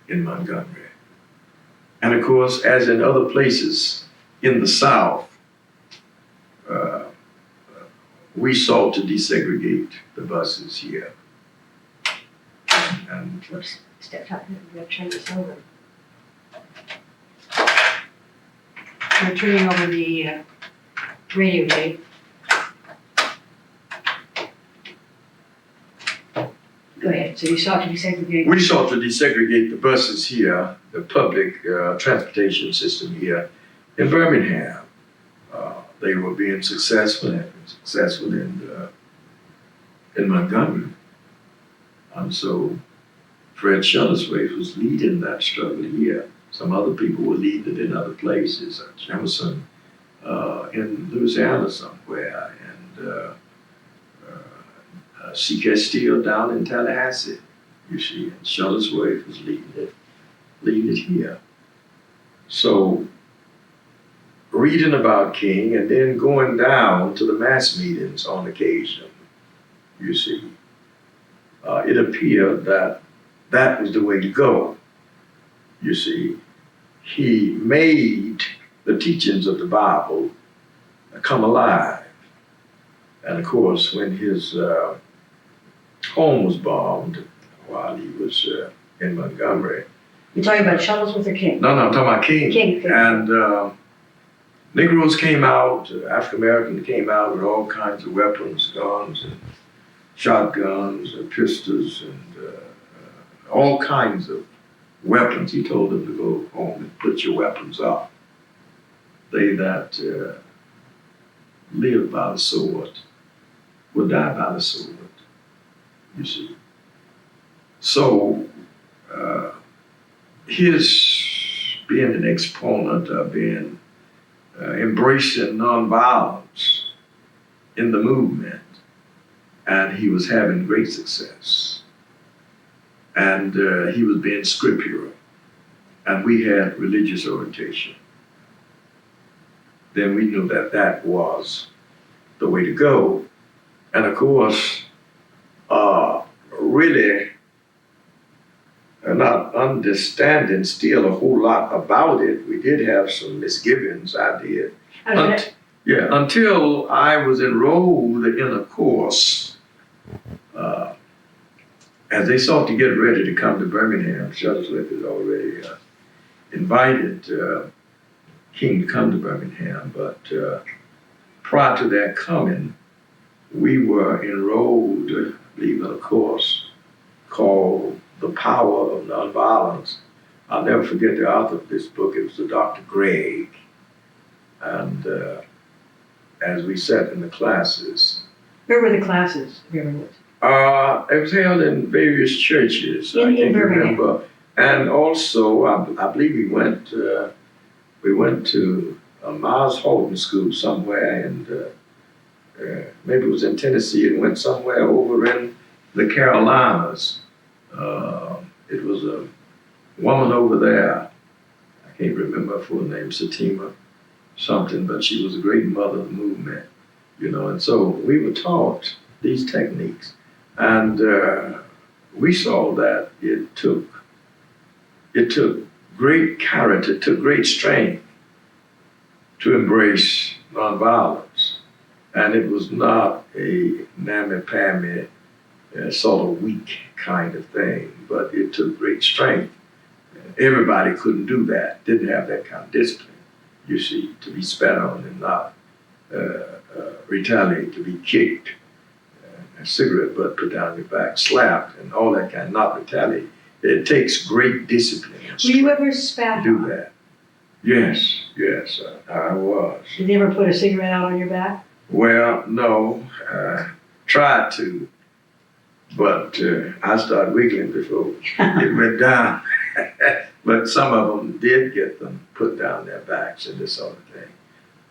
in Montgomery. And of course, as in other places in the South, we sought to desegregate the buses here. And Whoops, step up, we're going to turn this over. We're turning over the radio tape. Go ahead, so you sought to desegregate. we sought to desegregate the buses here, the public transportation system here in Birmingham. They were being successful in Montgomery. And so Fred Shuttlesworth was leading that struggle here. Some other people were leading it in other places, Jefferson in Louisiana somewhere, and C. Castile down in Tallahassee, you see, and Shuttlesworth was leading it here. So reading about King and then going down to the mass meetings on occasion, you see, it appeared that that was the way to go, you see. He made the teachings of the Bible come alive. And of course, when his home was bombed while he was in Montgomery. You're talking about Shuttlesworth or King? No, I'm talking about King. King. And Negroes came out, African Americans came out with all kinds of weapons, guns and shotguns and pistols and all kinds of weapons. He told them to go home and put your weapons up. They that live by the sword will die by the sword, you see. So his being an exponent of embracing nonviolence in the movement, and he was having great success. And he was being scriptural, and we had religious orientation. Then we knew that that was the way to go. And of course, really not understanding still a whole lot about it. We did have some misgivings, I did. Until I was enrolled in a course, as they sought to get ready to come to Birmingham. Shuttlesworth had already invited King to come to Birmingham, but prior to their coming, we were enrolled, I believe, in a course called The Power of Nonviolence. I'll never forget the author of this book. It was Dr. Gregg. And as we sat in the classes. Where were the classes, Reverend? It was held in various churches. I In can't Birmingham. remember. And also, I believe we went to a Miles Holden School somewhere, and maybe it was in Tennessee, and went somewhere over in the Carolinas. It was a woman over there. I can't remember her full name, Satima something, but she was a great mother of the movement, and so we were taught these techniques, and we saw that it took great character, it took great strength to embrace nonviolence, and it was not a mammy-pammy sort of weak kind of thing, but it took great strength. Everybody couldn't do that, didn't have that kind of discipline. You see, to be spat on and not retaliate, to be kicked, a cigarette butt put down your back, slapped, and all that kind, not retaliate. It takes great discipline. Were you ever spat to do on? that? Yes, I was. Did they ever put a cigarette out on your back? Well, no, tried to, but I started wiggling before it went down. But some of them did get them put down their backs and this sort of thing.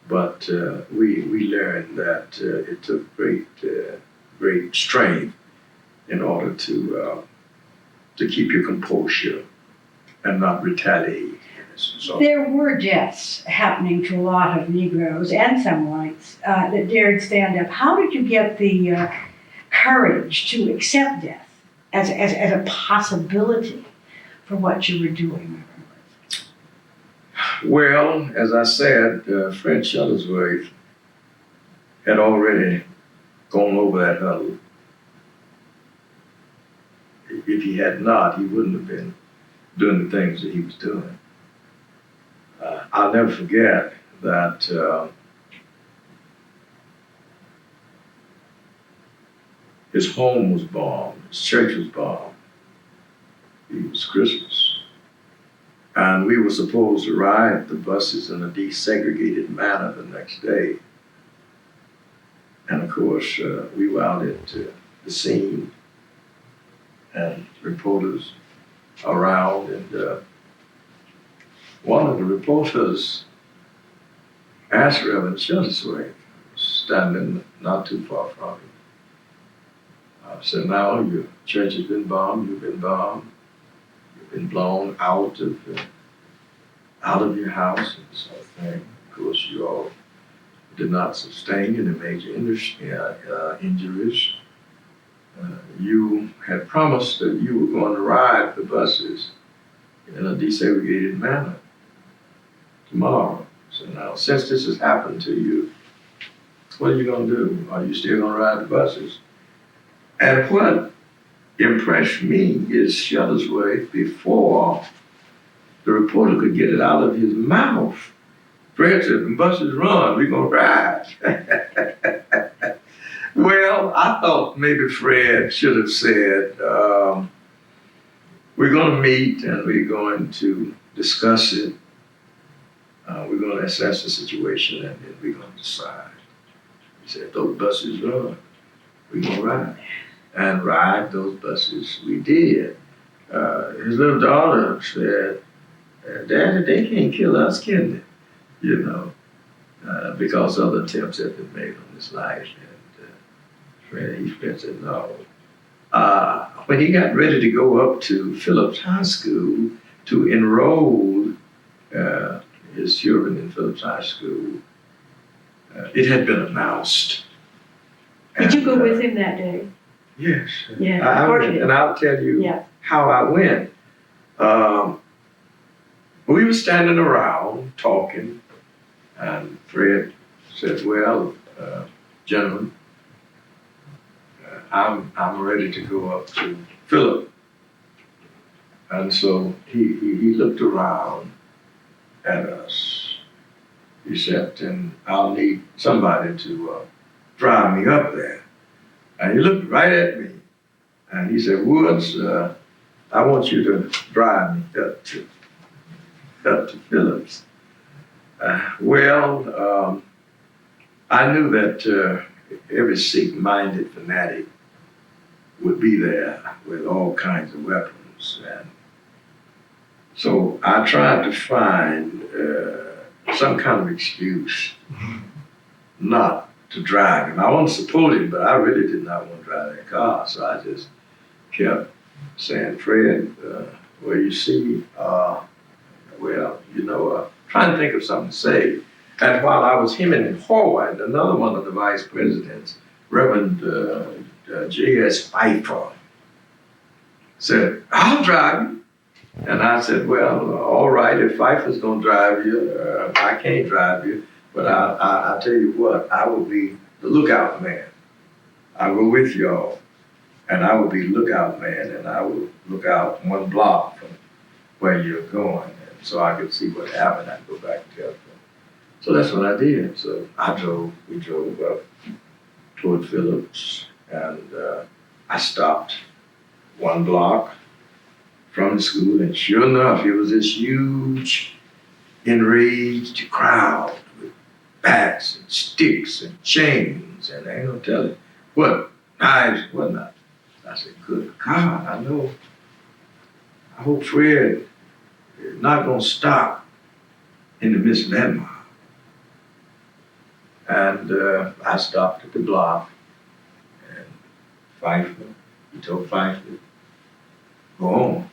But we learned that it took great strength in order to keep your composure and not retaliate. So, there were deaths happening to a lot of Negroes and some whites that dared stand up. How did you get the courage to accept death as a possibility for what you were doing? well, as I said, Fred Shuttlesworth had already gone over that hurdle. If he had not, he wouldn't have been doing the things that he was doing. I'll never forget that his home was bombed, his church was bombed. It was Christmas. And we were supposed to ride the buses in a desegregated manner the next day. And of course, we were out at the scene and reporters around, and one of the reporters asked Reverend Shuttlesworth, standing not too far from him, said, now your church has been bombed, you've been bombed, you've been blown out of your house and sort of thing. Of course, you all did not sustain any major injuries. You had promised that you were going to ride the buses in a desegregated manner tomorrow. So now, since this has happened to you, what are you going to do? Are you still going to ride the buses? And what impressed me is Shuttlesworth, before the reporter could get it out of his mouth, Fred said, the buses run, we're going to ride. Well, I thought maybe Fred should have said, we're going to meet and we're going to discuss it. We're going to assess the situation and then we're going to decide. He said, those buses run, we're going to ride. And ride those buses we did. His little daughter said, Daddy, they can't kill us, can they? Because other attempts have been made on his life. And Fred said, no. When he got ready to go up to Phillips High School to enroll his children in Phillips High School, it had been announced. Did you go with him that day? Yes. Yeah, I went, and I'll tell you how I went. We were standing around talking, and Fred said, well, gentlemen, I'm ready to go up to Philip. And so he looked around at us. He said, and I'll need somebody to drive me up there. And he looked right at me, and he said, Woods, I want you to drive me up to Phillips. I knew that every Sikh-minded fanatic would be there with all kinds of weapons. And so I tried to find some kind of excuse not to drive him. I wasn't supportive, but I really did not want to drive that car. So I just kept saying, Fred, well, you see, trying to think of something to say. And while I was hemming and hawing, another one of the vice presidents, Reverend J.S. Pfeiffer, said, I'll drive you. And I said, well, all right, if Pfeiffer's going to drive you, I can't drive you, but I'll tell you what, I will be the lookout man. I will with y'all, and I will be lookout man, and I will look out one block from where you're going, and so I could see what happened. I'd go back and tell them. So that's what I did. So we drove up toward Phillips, and I stopped one block from the school, and sure enough, it was this huge, enraged crowd with bats and sticks and chains, and they ain't gonna tell it what, knives and whatnot. I said, good God, I know. I hope Fred is not gonna stop in the midst of that mob. And I stopped at the block, and he told Pfeiffer, go on.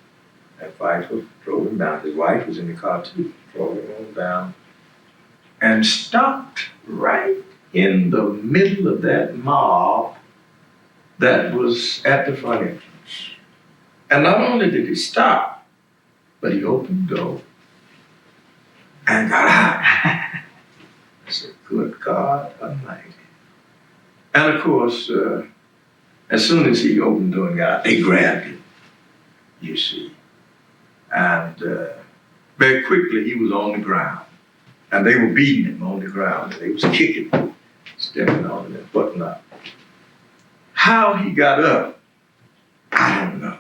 And Pfeiffer drove him down. His wife was in the car too, drove him on down, and stopped right in the middle of that mob that was at the front entrance. And not only did he stop, but he opened the door and got out. I said, good God Almighty. And of course, as soon as he opened the door and got out, they grabbed him, you see. And very quickly he was on the ground. And they were beating him on the ground. And they was kicking him, stepping on him and whatnot. How he got up, I don't know.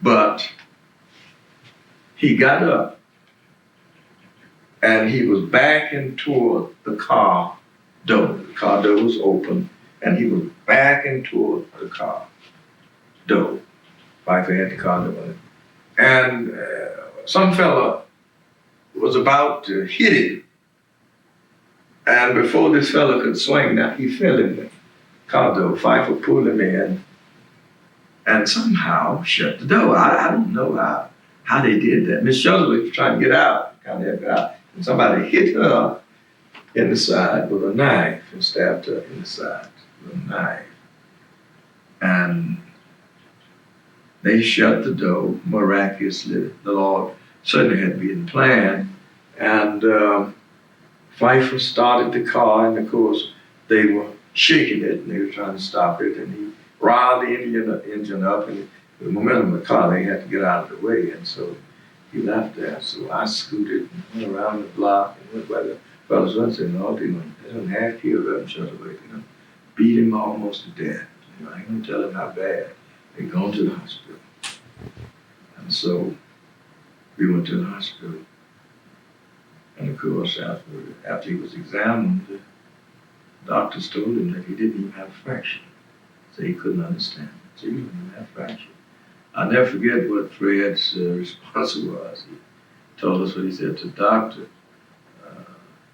But he got up and he was backing toward the car door. The car door was open and he was backing toward the car door. Pfeiffer had the car door. And some fella was about to hit him. And before this fella could swing, now he fell in the car door. Pfeiffer pulled him in and somehow shut the door. I don't know how they did that. Miss Shutterwick was trying to get out, kind of got out. And somebody hit her in the side with a knife and stabbed her in the side with a knife. And they shut the door miraculously. The Lord certainly had been planned. And Pfeiffer started the car, and of course, they were shaking it, and they were trying to stop it, and he riled the engine up, and the momentum of the car, they had to get out of the way, and so he left there. So I scooted and went around the block and went by the fellas and said, no, they're going to have killed Reverend Shutterwick. They're going to beat him almost to death. I ain't going to tell him how bad. They're going to the hospital. And so we went to the hospital. And of course, after he was examined, the doctors told him that he didn't even have a fracture. So he couldn't understand it. So he didn't even have a fracture. I'll never forget what Fred's response was. He told us what he said to the doctor.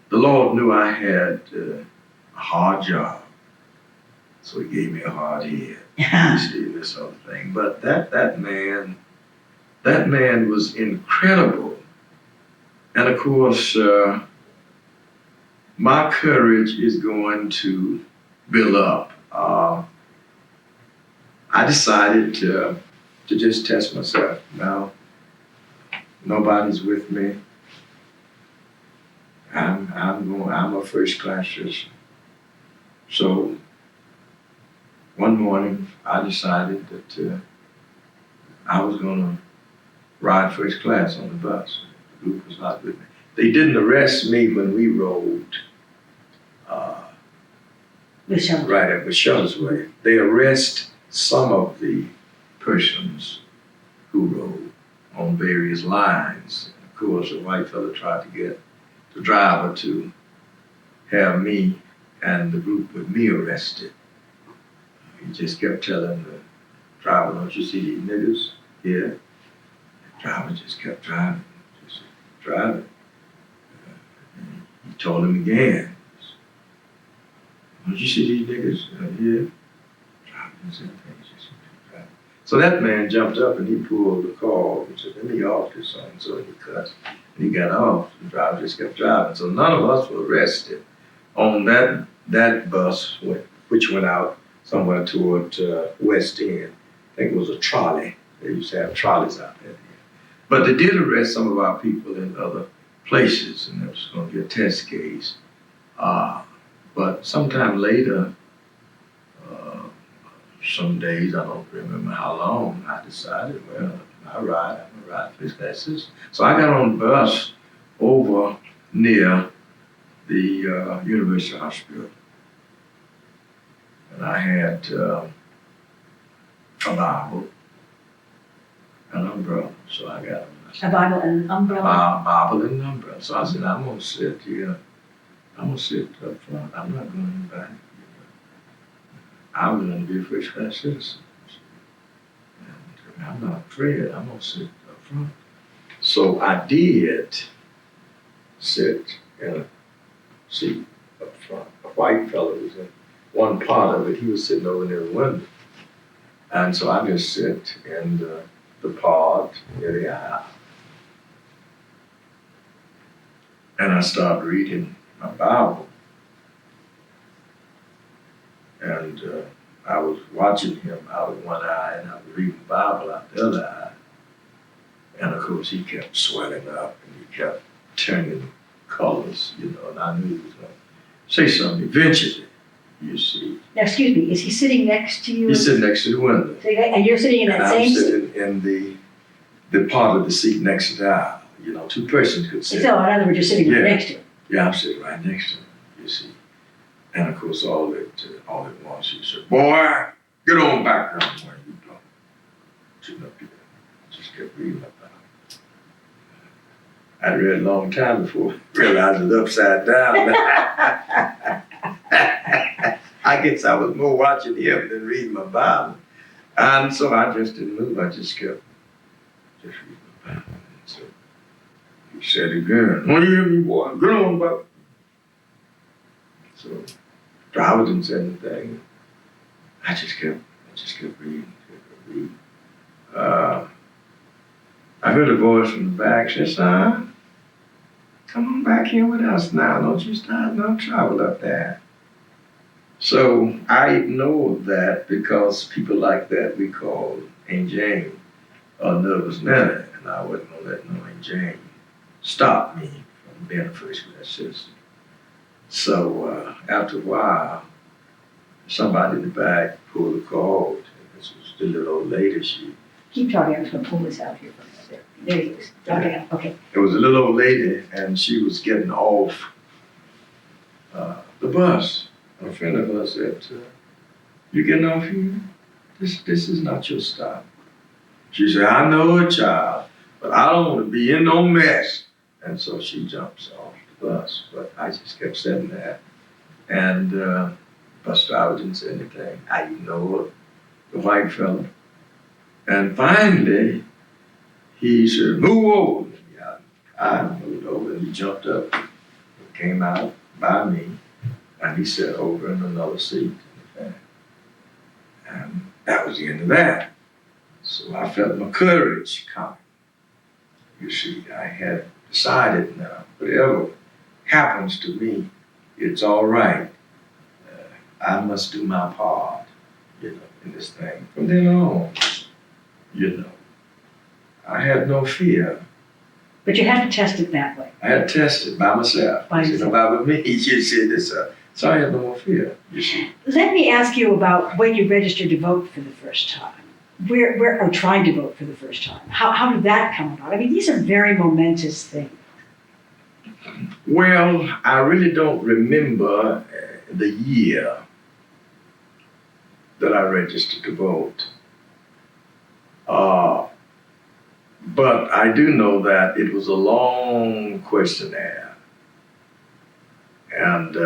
The Lord knew I had a hard job. So he gave me a hard head. You see, this sort of thing. But that man was incredible. And of course, my courage is going to build up. I decided to just test myself. Now, nobody's with me. I'm a first class citizen. So one morning I decided that I was gonna ride first class on the bus. The group was not with me. They didn't arrest me when we rode right at Shuttlesworth. They arrest some of the persons who rode on various lines. And of course, a white fellow tried to get the driver to have me and the group with me arrested. He just kept telling the driver, "Don't you see these niggas here?" The driver just kept driving, just driving. He told him again, "Don't you see these niggas here?" Driving, just kept driving. So that man jumped up and he pulled the car and said, "Let me off this son." So he cut and he got off. The driver just kept driving. So none of us were arrested on that bus, which went out somewhere toward West End. I think it was a trolley. They used to have trolleys out there. But they did arrest some of our people in other places, and it was going to be a test case. But sometime later, some days, I don't remember how long, I decided, well, I'm gonna ride first class citizen. So I got on the bus over near the University Hospital. And I had a Bible, an umbrella. So I got A Bible and an umbrella? Bible and an umbrella. So I said, I'm going to sit here. I'm going to sit up front. I'm not going in the back. I'm going to be a first class citizen. And I'm not afraid. I'm going to sit up front. So I did sit in a seat up front. A white fellow was in one part of it. He was sitting over near the window. And so I just sit in the part near the aisle. And I started reading my Bible. And I was watching him out of one eye, and I was reading the Bible out the other eye. And of course, he kept swelling up, and he kept turning colors, and I knew he was going to say something eventually, you see. Now, excuse me, is he sitting next to you? He's sitting next to the window. And you're sitting in that same seat? I'm sitting in the part of the seat next to the aisle. Two persons could sit. So, in other words, you're sitting right next to him? Yeah, I'm sitting right next to him, you see. And of course, all at once, he said, "Boy, get on back down where you don't." Sitting up here, just kept reading my Bible. I'd read a long time before I realized it upside down. I guess I was more watching him than reading my Bible. And so I just didn't move. I just kept reading my Bible. And so he said again, "Don't you hear me, boy? Get on back." So the driver didn't say anything. I just kept reading. I heard a voice from the back say, "Son, come on back here with us now. Don't you start no trouble up there." So I ignored that because people like that we call Aunt Jane a nervous Nelly, and I wasn't going to let no Aunt Jane stop me from being a first class citizen. So after a while, somebody in the back pulled the cord. This was the little old lady. Keep talking, I'm just going to pull this out here for a minute. There he is. Okay, okay. It was a little old lady, and she was getting off the bus. A friend of hers said, "You getting off here? This is not your stop." She said, "I know it, child, but I don't want to be in no mess." And so she jumps off the bus, but I just kept sitting there. And bus driver didn't say anything. I ignored the white fella. And finally, he said, "Move over." I moved over, and he jumped up, came out by me, and he sat over in another seat in the back. And that was the end of that. So I felt my courage coming. You see, I had decided now, whatever happens to me, it's all right. I must do my part, in this thing. From then on, you know. I had no fear. But you had to test it that way. I had tested by myself. By You see, yourself. nobody but me. You see this. So I had no more fear. You see. Let me ask you about when you registered to vote for the first time. Or tried to vote for the first time. How did that come about? I mean, these are very momentous things. Well, I really don't remember the year that I registered to vote. But I do know that it was a long questionnaire. And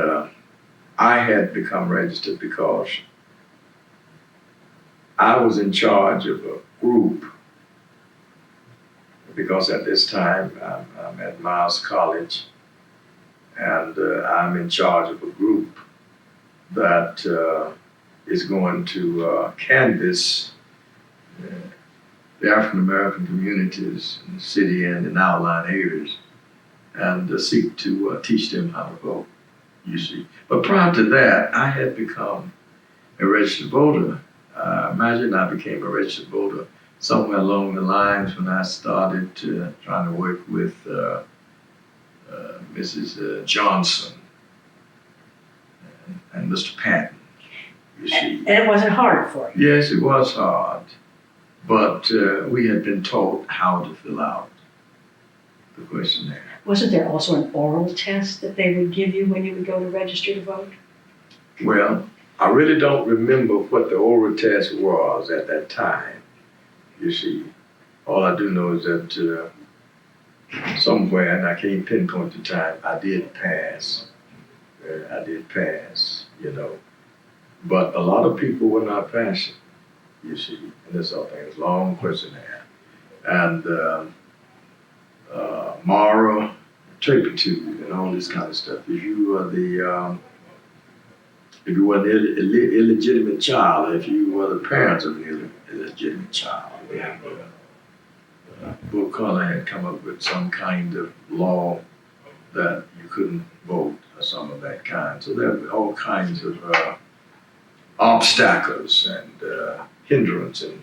I had become registered because I was in charge of a group, because at this time I'm at Miles College, and I'm in charge of a group that is going to canvass the African American communities in the city and in outlying areas, and seek to teach them how to vote, you see. But prior to that, I had become a registered voter. Imagine I became a registered voter somewhere along the lines when I started trying to work with Mrs. Johnson and Mr. Patton, you see. And it wasn't hard for you. Yes, it was hard, but we had been taught how to fill out the questionnaire. Wasn't there also an oral test that they would give you when you would go to register to vote? Well, I really don't remember what the oral test was at that time, you see. All I do know is that somewhere, and I can't pinpoint the time, I did pass. You know. But a lot of people were not passing, you see. And this whole thing is long questionnaire. And moral turpitude and all this kind of stuff. If you were an illegitimate child, if you were the parents of an illegitimate child, and Bull Connor had come up with some kind of law that you couldn't vote or something of that kind. So there were all kinds of obstacles and hindrance and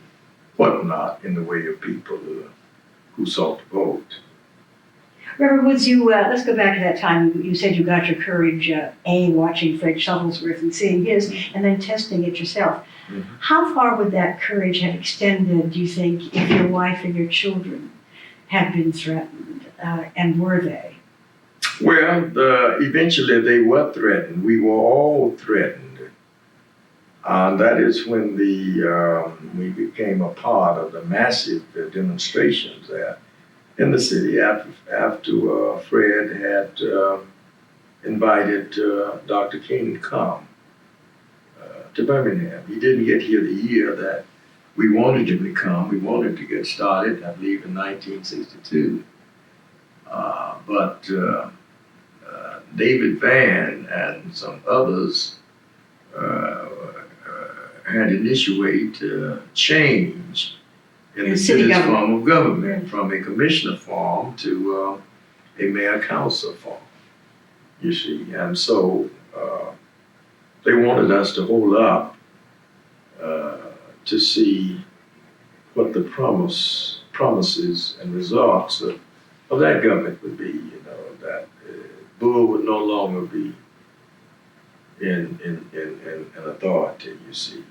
whatnot in the way of people who sought to vote. Reverend Woods, let's go back to that time. You said you got your courage, watching Fred Shuttlesworth and seeing his, and then testing it yourself. Mm-hmm. How far would that courage have extended, do you think, if your wife and your children had been threatened, and were they? Well, eventually they were threatened. We were all threatened. That is when we became a part of the massive demonstrations there in the city after Fred had invited Dr. King to come to Birmingham. He didn't get here the year that we wanted him to come. We wanted to get started, I believe, in 1962. But David Vann and some others had initiated change in the city's form of government, from a commissioner form to a mayor council form, you see. And so they wanted us to hold up to see what the promises and results of that government would be, you know, that Bull would no longer be in authority, you see.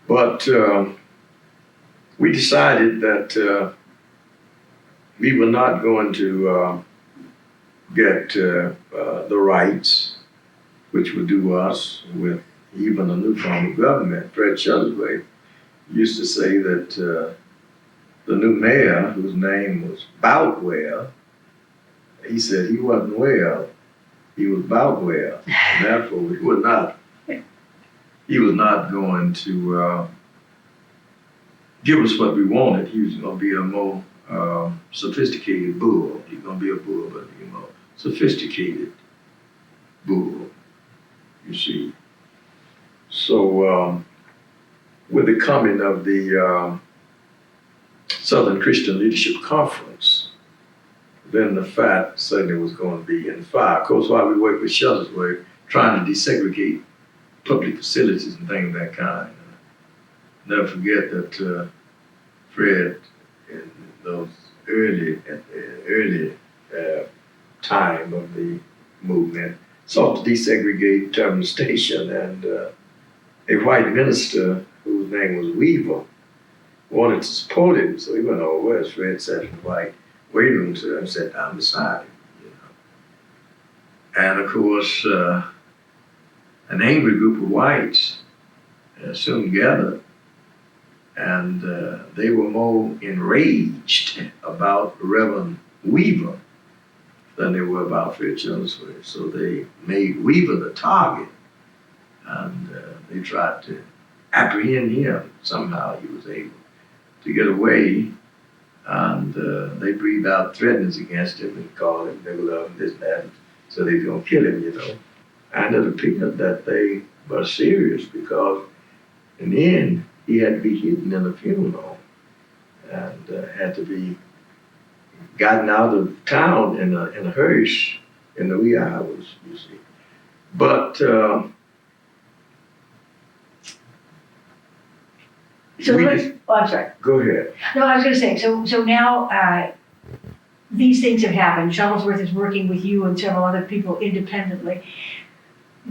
But we decided that we were not going to get the rights which would do us with even a new form of government. Fred Shuttlesworth used to say that the new mayor, whose name was Boutwell, he said he wasn't well, he was Boutwell. And therefore, he was not going to give us what we wanted. He was going to be a more sophisticated bull. He's going to be a bull, but a more sophisticated bull, you see. So with the coming of the Southern Christian Leadership Conference, then the fight certainly was going to be in fire. Of course, while we worked with Shuttlesworth, trying to desegregate public facilities and things of that kind. Never forget that Fred in those early time of the movement sought to desegregate Terminal Station, and a white minister whose name was Weaver wanted to support him, so he went over as Fred sat in the white waiting room and sat down beside him. And of course, an angry group of whites soon gathered, and they were more enraged about Reverend Weaver than they were about Fred Chillingsworth. So they made Weaver the target, and they tried to apprehend him. Somehow he was able to get away, and they breathed out threats against him and called him nigger and this and that. So they were going to kill him, And it appeared that they were serious, because in the end, he had to be hidden in a funeral home and had to be gotten out of town in a hearse in the wee hours, you see. But I'm sorry. Go ahead. No, I was going to say, so now these things have happened. Shuttlesworth is working with you and several other people independently.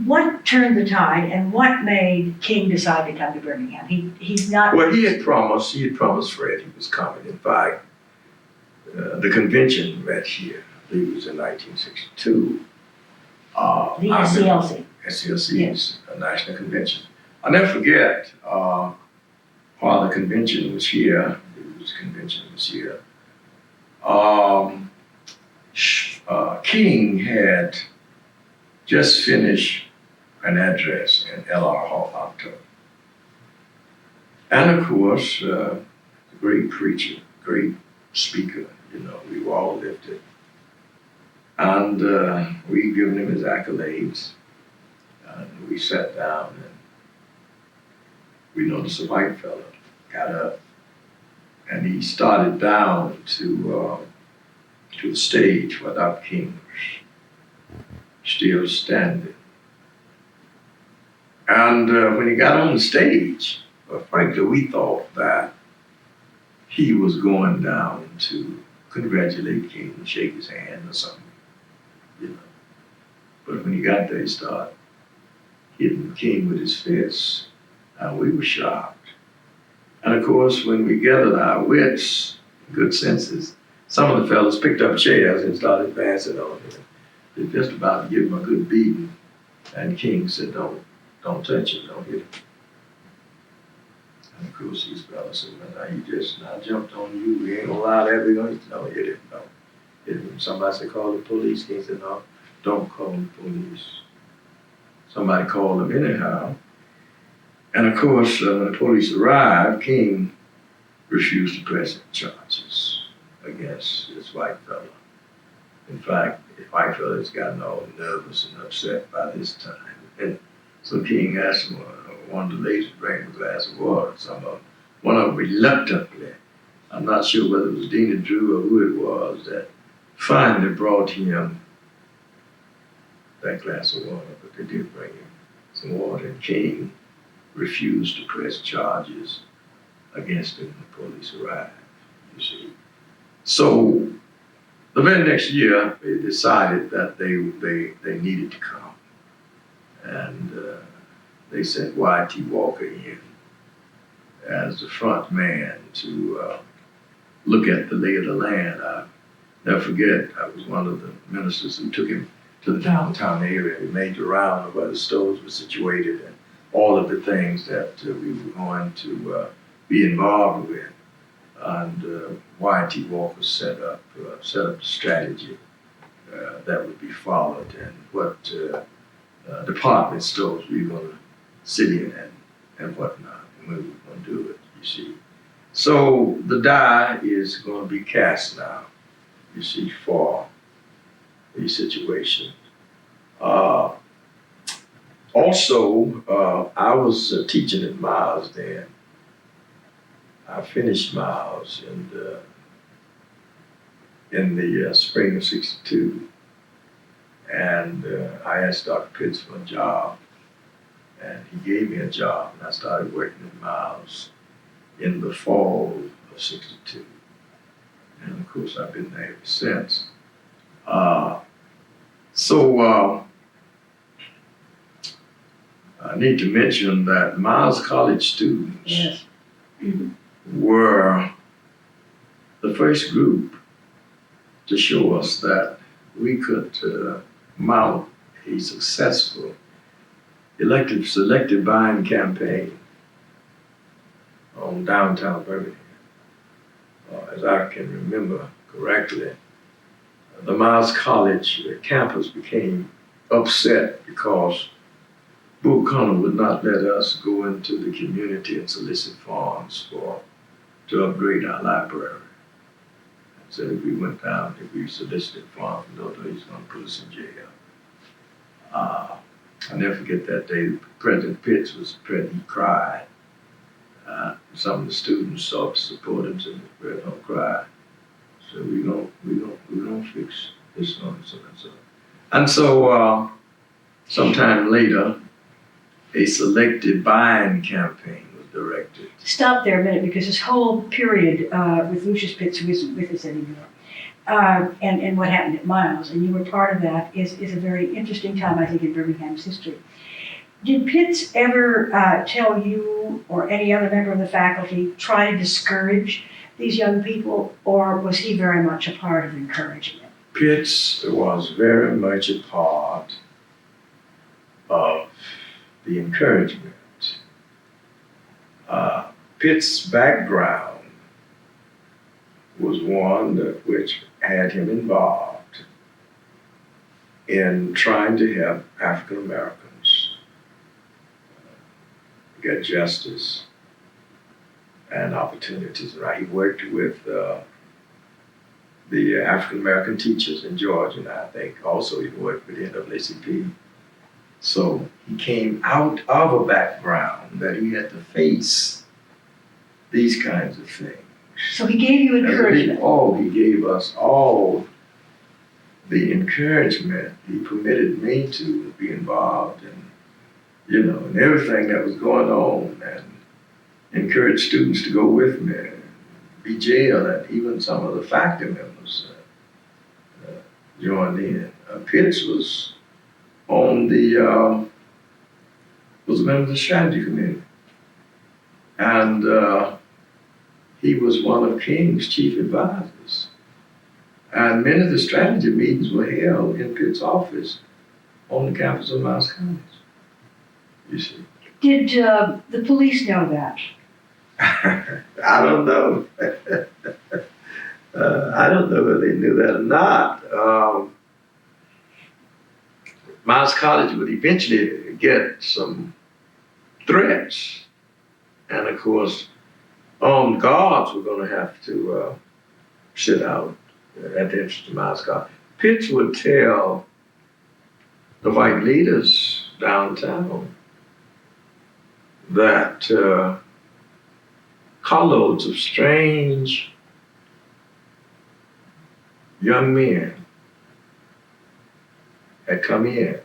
What turned the tide, and what made King decide to come to Birmingham? He's not. Well, he had promised Fred he was coming. In fact, the convention met here. I believe it was in 1962. The SCLC. SCLC's National Convention. I'll never forget while the convention was here. King had just finished an address in L.R. Hall, October. And of course, a great preacher, great speaker, we were all lifted. And we given him his accolades. And we sat down, and we noticed a white fella got up, and he started down to the stage where Dr. King was still standing. And when he got on the stage, frankly, we thought that he was going down to congratulate King and shake his hand or something, But when he got there, he started hitting King with his fists, and we were shocked. And of course, when we gathered our wits, good senses, some of the fellas picked up chairs and started advancing on him. They're just about to give him a good beating. And King said, don't touch him, don't hit him. And of course, these fellas said, well, now he jumped on you. We ain't gonna allow that. We're gonna, no, hit him, no. Hit him. Somebody said, call the police. King said, no, don't call the police. Somebody called him anyhow. And of course, when the police arrived, King refused to press any charges against this white fellow. In fact, the white fellow has gotten all nervous and upset by this time. And so King asked one of the ladies to bring him a glass of water. One of them reluctantly, I'm not sure whether it was Dina Drew or who it was, that finally brought him that glass of water, but they did bring him some water. And King refused to press charges against him when the police arrived, you see. So the very next year, they decided that they needed to come. And they sent Y.T. Walker in as the front man to look at the lay of the land. I'll never forget, I was one of the ministers who took him to the downtown area. We made the round of where the stores were situated and all of the things that we were going to be involved with. And Y.T. Walker set up the strategy that would be followed, and what department stores we were going to sit in and whatnot, and we were going to do it, you see. So the die is going to be cast now, you see, for the situation. Also, I was teaching at Miles then. I finished Miles in the spring of '62, and I asked Dr. Pitts for a job, and he gave me a job, and I started working at Miles in the fall of 62. And of course, I've been there ever since. I need to mention that Miles College students Yes. were the first group to show us that we could mount a successful selective buying campaign on downtown Birmingham. As I can remember correctly, the Miles College campus became upset because Bull Connor would not let us go into the community and solicit funds to upgrade our library. Said if we went down, if we solicited funds, no, he's going to put us in jail. I'll never forget that day. President Pitts was present. He cried. Some of the students sought to support him, said, "Fred, don't cry." So we don't fix this and so and so. And so sometime later, a selective buying campaign was directed. Stop there a minute, because this whole period with Lucius Pitts, who isn't with us anymore, and what happened at Miles, and you were part of that, is a very interesting time, I think, in Birmingham's history. Did Pitts ever tell you or any other member of the faculty try to discourage these young people, or was he very much a part of encouraging them? Pitts was very much a part of the encouragement. Pitt's background was one which had him involved in trying to help African Americans get justice and opportunities. Right, he worked with the African American teachers in Georgia, and I think also he worked with the NAACP. So he came out of a background that he had to face these kinds of things. So he gave you encouragement. He gave us all the encouragement. He permitted me to be involved in, in everything that was going on, and encouraged students to go with me, be jailed, and even some of the faculty members joined in. Pitts was on was a member of the strategy committee, and he was one of King's chief advisors. And many of the strategy meetings were held in Pitt's office on the campus of Miles College. You see. Did the police know that? I don't know. I don't know whether they knew that or not. Miles College would eventually get some threats. And of course, armed guards were going to have to sit out at the entrance to Miles College. Pitts would tell the white leaders downtown that carloads of strange young men had come in,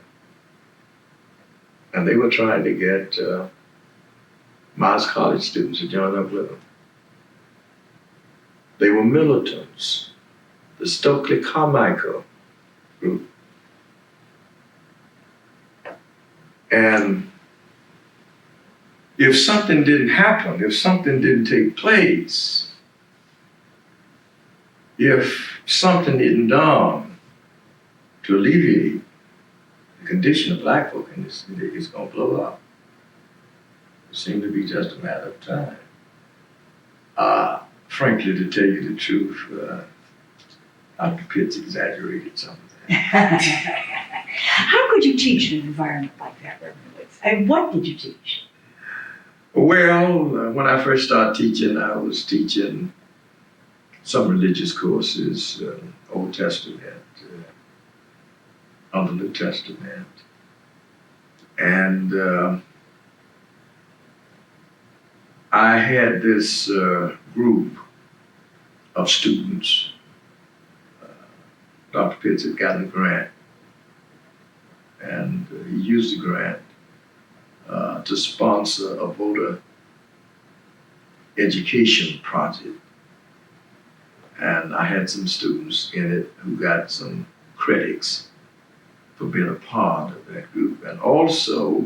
and they were trying to get Miles College students to join up with them. They were militants, the Stokely Carmichael group. And if something didn't happen, if something didn't take place, if something isn't done to alleviate the condition of black folk in this city, it's going to blow up. It seemed to be just a matter of time. Frankly, to tell you the truth, Dr. Pitts exaggerated some of that. How could you teach in an environment like that, Reverend? And what did you teach? Well, when I first started teaching, I was teaching some religious courses, Old Testament, on the New Testament. And I had this group of students. Dr. Pitts had gotten a grant, and he used the grant to sponsor a voter education project And I had some students in it who got some critics for being a part of that group. And also,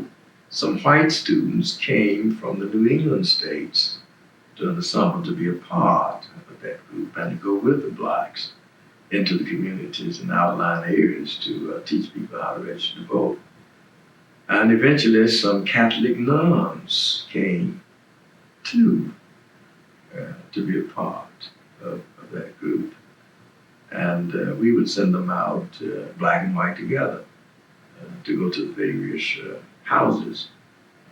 some white students came from the New England states during the summer to be a part of that group and to go with the blacks into the communities and outlying areas to teach people how to register to vote. And eventually some Catholic nuns came too to be a part of that group. And we would send them out, black and white together, to go to the various houses.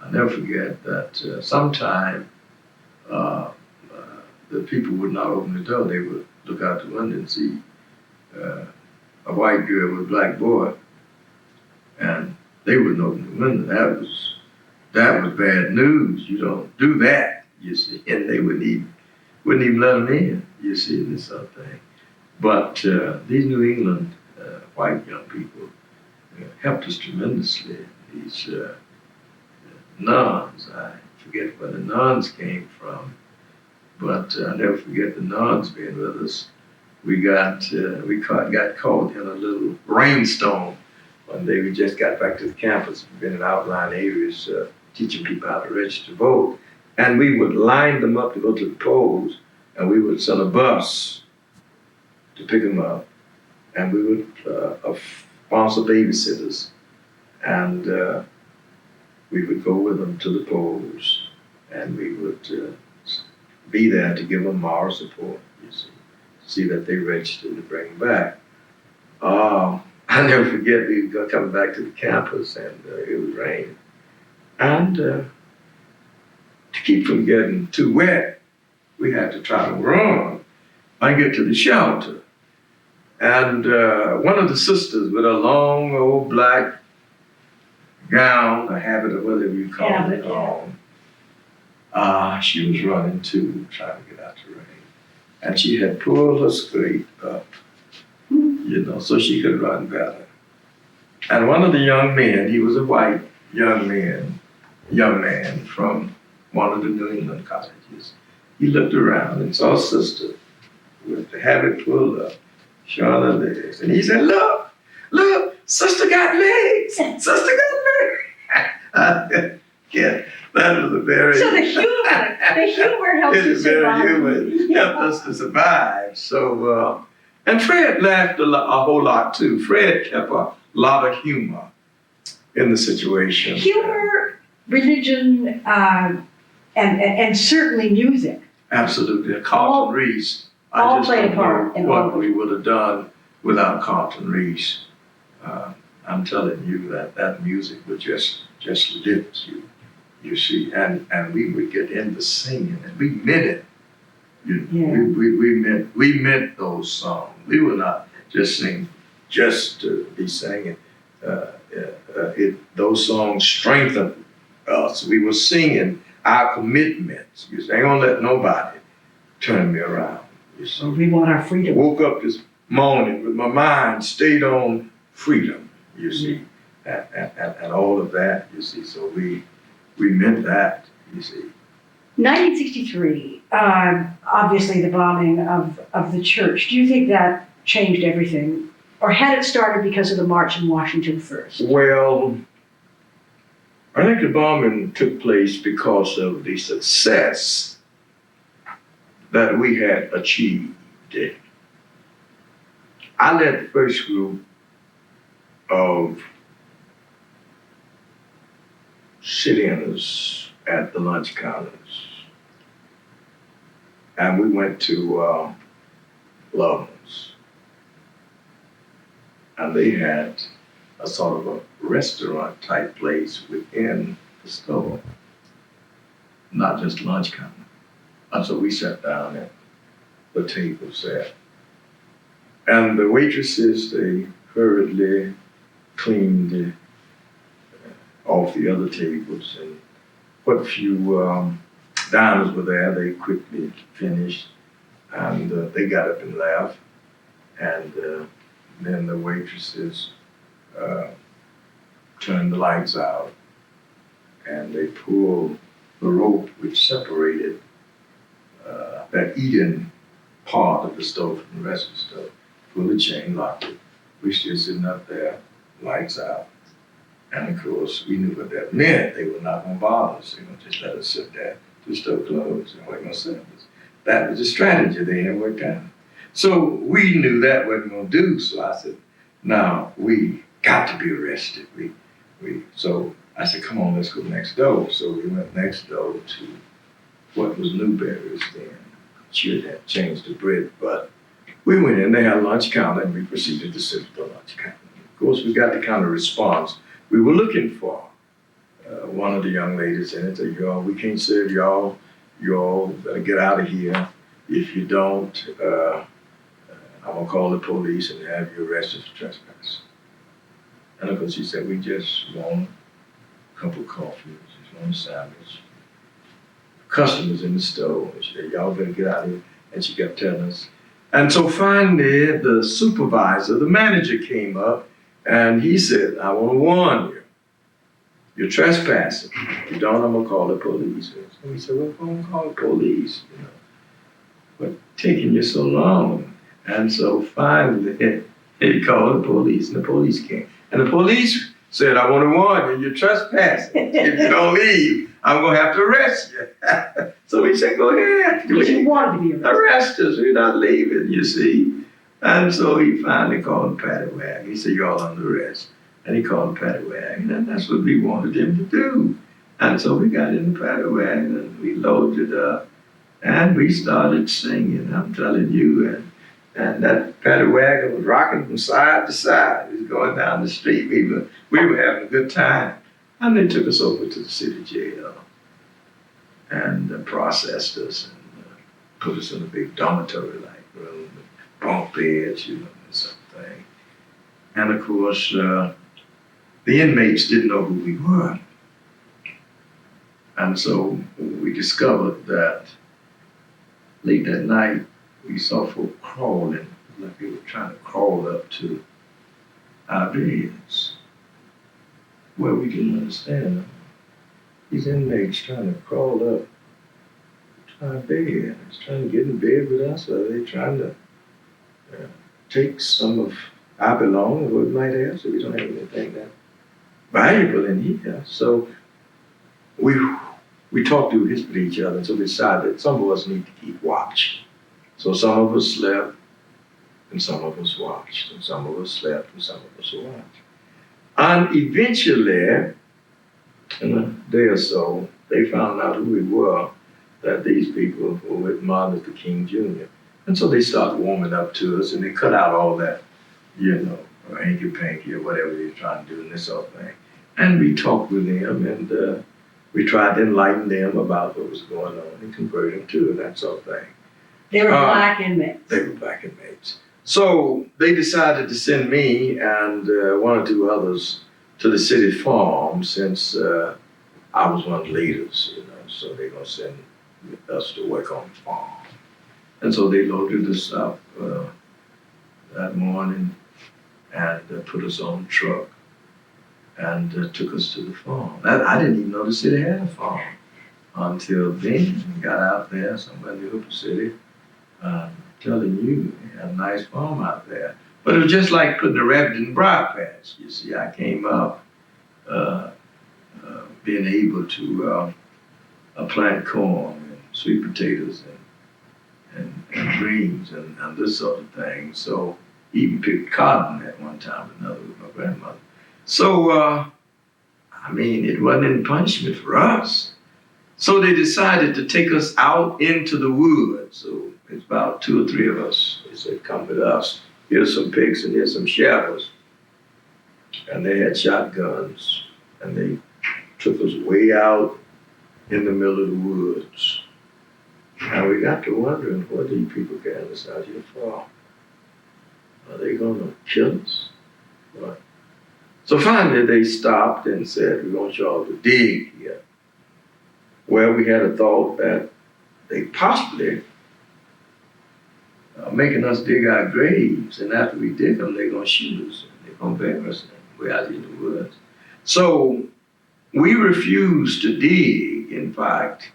I'll never forget that sometime the people would not open the door. They would look out the window and see a white girl with a black boy, and they wouldn't open the window. That was bad news. You don't do that, you see. And they wouldn't even let them in, you see, this sort of thing. But these New England white young people helped us tremendously. These nuns, I forget where the nuns came from, but I'll never forget the nuns being with us. We got caught in a little rainstorm one day. We just got back to the campus. We've been in outlying areas teaching people how to register to vote. And we would line them up to go to the polls, and we would send a bus to pick them up. And we would sponsor babysitters, and we would go with them to the polls, and we would be there to give them moral support, you see that they registered to bring them back. I never forget, we were coming back to the campus, and it was raining. And to keep from getting too wet, we had to try to run and get to the shelter. And one of the sisters with a long old black gown, a habit or whatever you call it, she was running too, trying to get out the rain. And she had pulled her skirt up, so she could run better. And one of the young men, he was a white young man from one of the New England colleges. He looked around and saw a sister with the habit pulled up, showing her legs. And he said, look, sister got legs. Sister got legs. Yeah, that was a very... So the humor helped us survive. It helped us to survive. So, and Fred laughed a whole lot too. Fred kept a lot of humor in the situation. Humor, religion, and certainly music. Absolutely. Carlton Reese. All played a part in all of it. What we would have done without Carlton Reese. I'm telling you that music would just lift you. You see, and we would get into singing, and we meant it. We meant those songs. We were not just singing just to be singing. Those songs strengthened us. We were singing our commitments. You see, I ain't gonna let nobody turn me around. You see. We want our freedom. Woke up this morning with my mind stayed on freedom. You see, and all of that. You see, so we meant that. You see. 1963, obviously the bombing of the church. Do you think that changed everything? Or had it started because of the march in Washington first? Well, I think the bombing took place because of the success that we had achieved. I led the first group of sit-ins at the lunch counters. And we went to Loveland's. And they had a sort of a restaurant type place within the store, not just lunch counter. And so we sat down at the tables there. And the waitresses, they hurriedly cleaned off the other tables, and what few diners were there, they quickly finished, and they got up and left. And then the waitresses turned the lights out, and they pulled the rope which separated that eating part of the stove from the rest of the stove. Pulled the chain, locked it. We still sitting up there, lights out. And of course, we knew what that meant. They were not gonna bother us. They were gonna just let us sit there till the stove closed and wait on service. That was the strategy they had worked out. So we knew that wasn't gonna do. So I said, "No, we got to be arrested." So I said, "Come on, let's go next door." So we went next door to what was Newberry's then. Should have changed the bread, but we went in. They had a lunch counter, and we proceeded to sit at the lunch counter. Of course, we got the kind of response we were looking for. One of the young ladies in it said, "Y'all, we can't serve y'all. Y'all better get out of here. If you don't, I'm gonna call the police and have you arrested for trespass." And of course, she said, "We just want a cup of coffee, just want a sandwich." Customers in the store. And she said, "Y'all better get out of here." And she kept telling us. And so finally, the supervisor, the manager came up and he said, "I want to warn you. You're trespassing. If you don't, I'm going to call the police." So we said, "Well, I'm going to call the police. What taking you so long?" And so finally, he called the police and the police came. And the police said, "I want to warn you, you're trespassing. If you don't leave, I'm going to have to arrest you." So we said, "Go ahead. Because you wanted to be Arrest arrested. us. We're not leaving, you see." And so he finally called the paddy wagon. He said, "You're all under arrest." And he called the paddy wagon, and that's what we wanted him to do. And so we got in the paddy wagon, and we loaded up, and we started singing, I'm telling you. And that paddy wagon was rocking from side to side. It was going down the street. We were having a good time. And they took us over to the city jail and processed us and put us in a big dormitory-like room with bunk beds, and something. And of course, the inmates didn't know who we were. And so we discovered that late that night, we saw folk crawling, like they were trying to crawl up to our beds. Well, we didn't understand them. These inmates trying to crawl up to our bed. It's trying to get in bed with us, or are they trying to take some of our belongings, what we might have, so we don't have anything that valuable in here. So we talked to whispered to each other, and so we decided that some of us need to keep watch. So some of us slept, and some of us watched, and some of us slept, and some of us watched. And eventually, in a day or so, they found out who we were, that these people were with Martin Luther King Jr. And so they started warming up to us, and they cut out all that, hanky-panky or whatever they were trying to do and this sort of thing. And we talked with them, and we tried to enlighten them about what was going on and convert them to it, that sort of thing. They were black inmates. They were black inmates. So they decided to send me and one or two others to the city farm, since I was one of the leaders, so they're going to send us to work on the farm. And so they loaded us up that morning and put us on a truck and took us to the farm. I didn't even know the city had a farm until then. We got out there somewhere in the upper city, telling you, they had a nice farm out there. But it was just like putting a rabbit in the briar patch. You see, I came up being able to plant corn and sweet potatoes and greens and this sort of thing. So even picked cotton at one time or another with my grandmother. So, it wasn't any punishment for us. So they decided to take us out into the woods. So it's about 2 or 3 of us. They said, "Come with us. Here's some picks and here's some shovels." And they had shotguns, and they took us way out in the middle of the woods. And we got to wondering, what are these people getting us out here for? Are they gonna kill us? What? So finally they stopped and said, "We want y'all to dig here." Well, we had a thought that they possibly are making us dig our graves, and after we dig them, they're gonna shoot us, and they're gonna bury us, and we're out in the woods. So we refused to dig. In fact,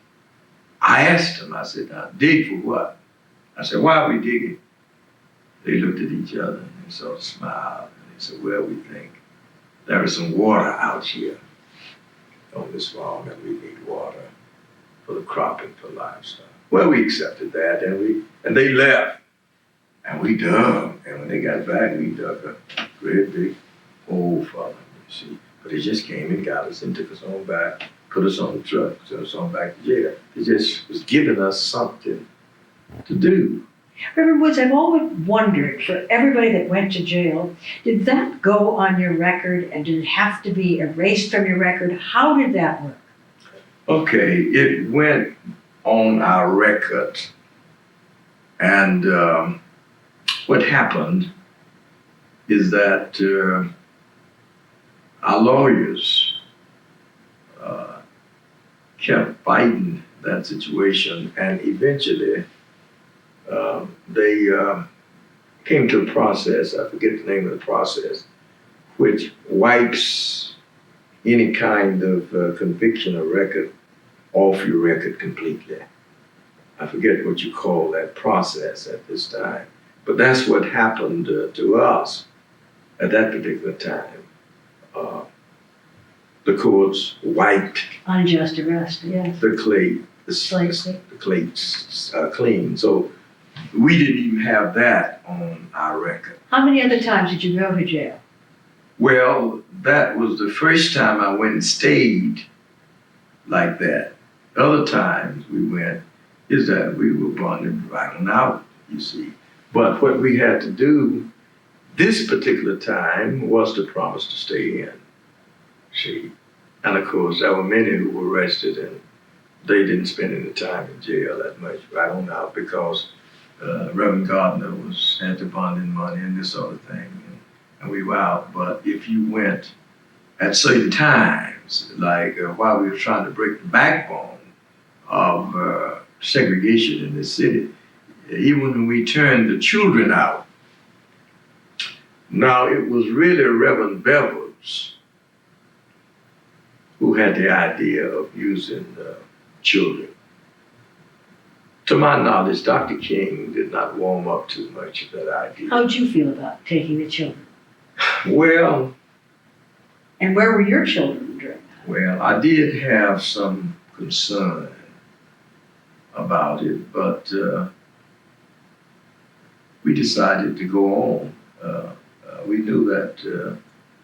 I asked them, I said, "Now, dig for what?" I said, why are we digging? They looked at each other and they sort of smiled. And they said, well, we think there is some water out here on this farm and we need water for the cropping for livestock. Well, we accepted that and they left. And we dug. And when they got back, we dug a great big hole for them, you see. But they just came and got us and took us on back, put us on the truck, sent us on back to jail. It just was giving us something to do. Reverend Woods, I've always wondered, for everybody that went to jail, did that go on your record and did it have to be erased from your record? How did that work? Okay, it went on our record. And what happened is that our lawyers kept fighting that situation, and eventually they came to a process, I forget the name of the process, which wipes any kind of conviction or record off your record completely. I forget what you call that process at this time. But that's what happened to us at that particular time. The courts wiped unjust arrest, yes. the clates clean. So we didn't even have that on our record. How many other times did you go to jail? Well, that was the first time I went and stayed like that. Other times we went is that we were bonded right on out, you see. But what we had to do this particular time was to promise to stay in, see. And of course, there were many who were arrested and they didn't spend any time in jail that much right on out because Reverend Gardner had the bonding money and this sort of thing. And we were out. But if you went at certain times, like while we were trying to break the backbone of segregation in this city, even when we turned the children out. Now, it was really Reverend Bevel's who had the idea of using children. To my knowledge, Dr. King did not warm up too much to that idea. How did you feel about taking the children? Well... And where were your children during that? Well, I did have some concern about it, but we decided to go on. We knew that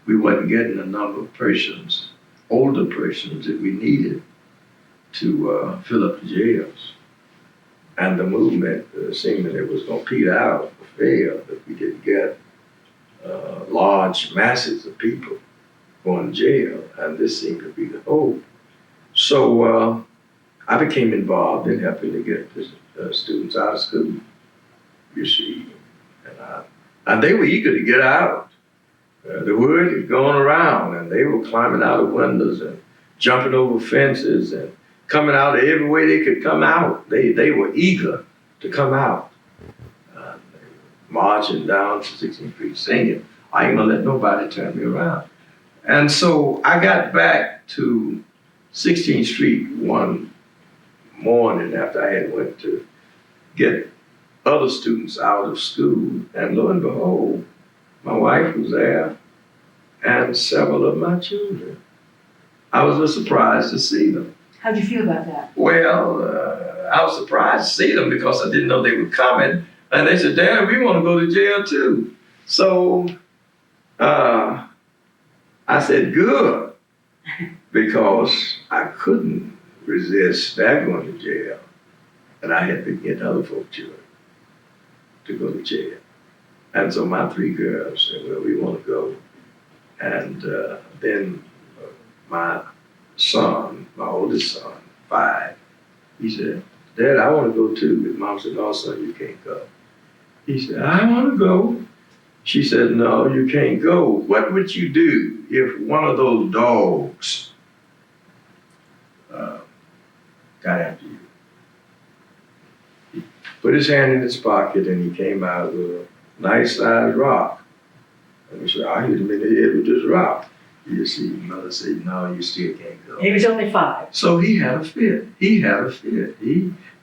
we wasn't getting a number of persons, older persons that we needed to fill up the jails. And the movement seemed that it was going to peter out or fail if we didn't get large masses of people going to jail, and this seemed to be the hope. So I became involved in helping to get the students out of school, you see. And they were eager to get out. The word had gone around, and they were climbing out of windows and jumping over fences and coming out every way they could come out. They were eager to come out. They were marching down to 16th Street singing, I ain't gonna let nobody turn me around. And so I got back to 16th Street one morning after I had went to get other students out of school, and lo and behold, my wife was there and several of my children. I was a little surprised to see them. How'd you feel about that? Well, I was surprised to see them because I didn't know they were coming, and they said, Dad, we want to go to jail too. So I said, good, because I couldn't resist their going to jail, and I had to get other folks' children to go to jail. And so my three girls said, well, we want to go. And then my son, my oldest son, 5, he said, Dad, I want to go too. His mom said, no, son, you can't go. He said, I want to go. She said, no, you can't go. What would you do if one of those dogs got after you? He put his hand in his pocket and he came out with a nice sized rock. And he said, I hit him in the head with this rock. You see, mother said, no, you still can't go. He was only 5. So he had a fit. He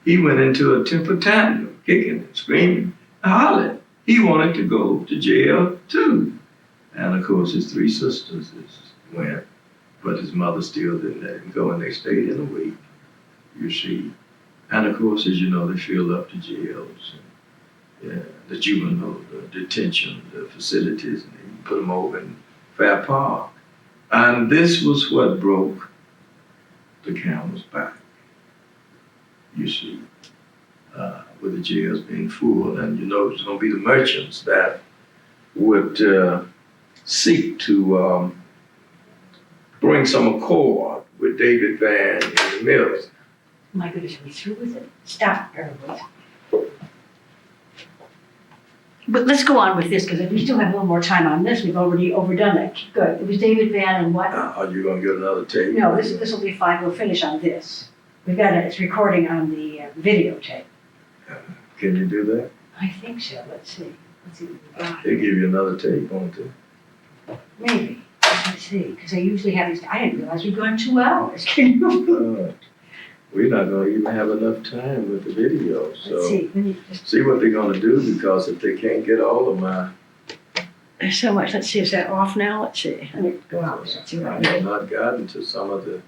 he went into a temper tantrum, kicking and screaming and hollering. He wanted to go to jail too. And of course his 3 sisters went, but his mother still didn't let him go, and they stayed in a week, you see. And of course, as you know, they filled up the jails, and, the juvenile detention facilities, and they put them over in Fair Park. And this was what broke the camel's back, you see, with the jails being full. And you know, it's going to be the merchants that would seek to bring some accord with David Van and the Mills. My goodness, are we through with it? Stop, everybody. But let's go on with this, because if we still have a little more time on this, we've already overdone it. Good. It was David Van and what? Are you going to get another tape? No, this will be fine. We'll finish on this. We've got it. It's recording on the videotape. Can you do that? I think so. Let's see. Let's see what we've got. They give you another tape, won't they? Maybe. Let's see. Because I usually have these. I didn't realize we've gone 2 hours. Can you? We're not going to even have enough time with the video. So Let's see. Let me just. see what they're going to do, because if they can't get all of my... There's so much. Let's see. Is that off now? Let's see. Let me go out. Let's see what I I have not gotten to some of the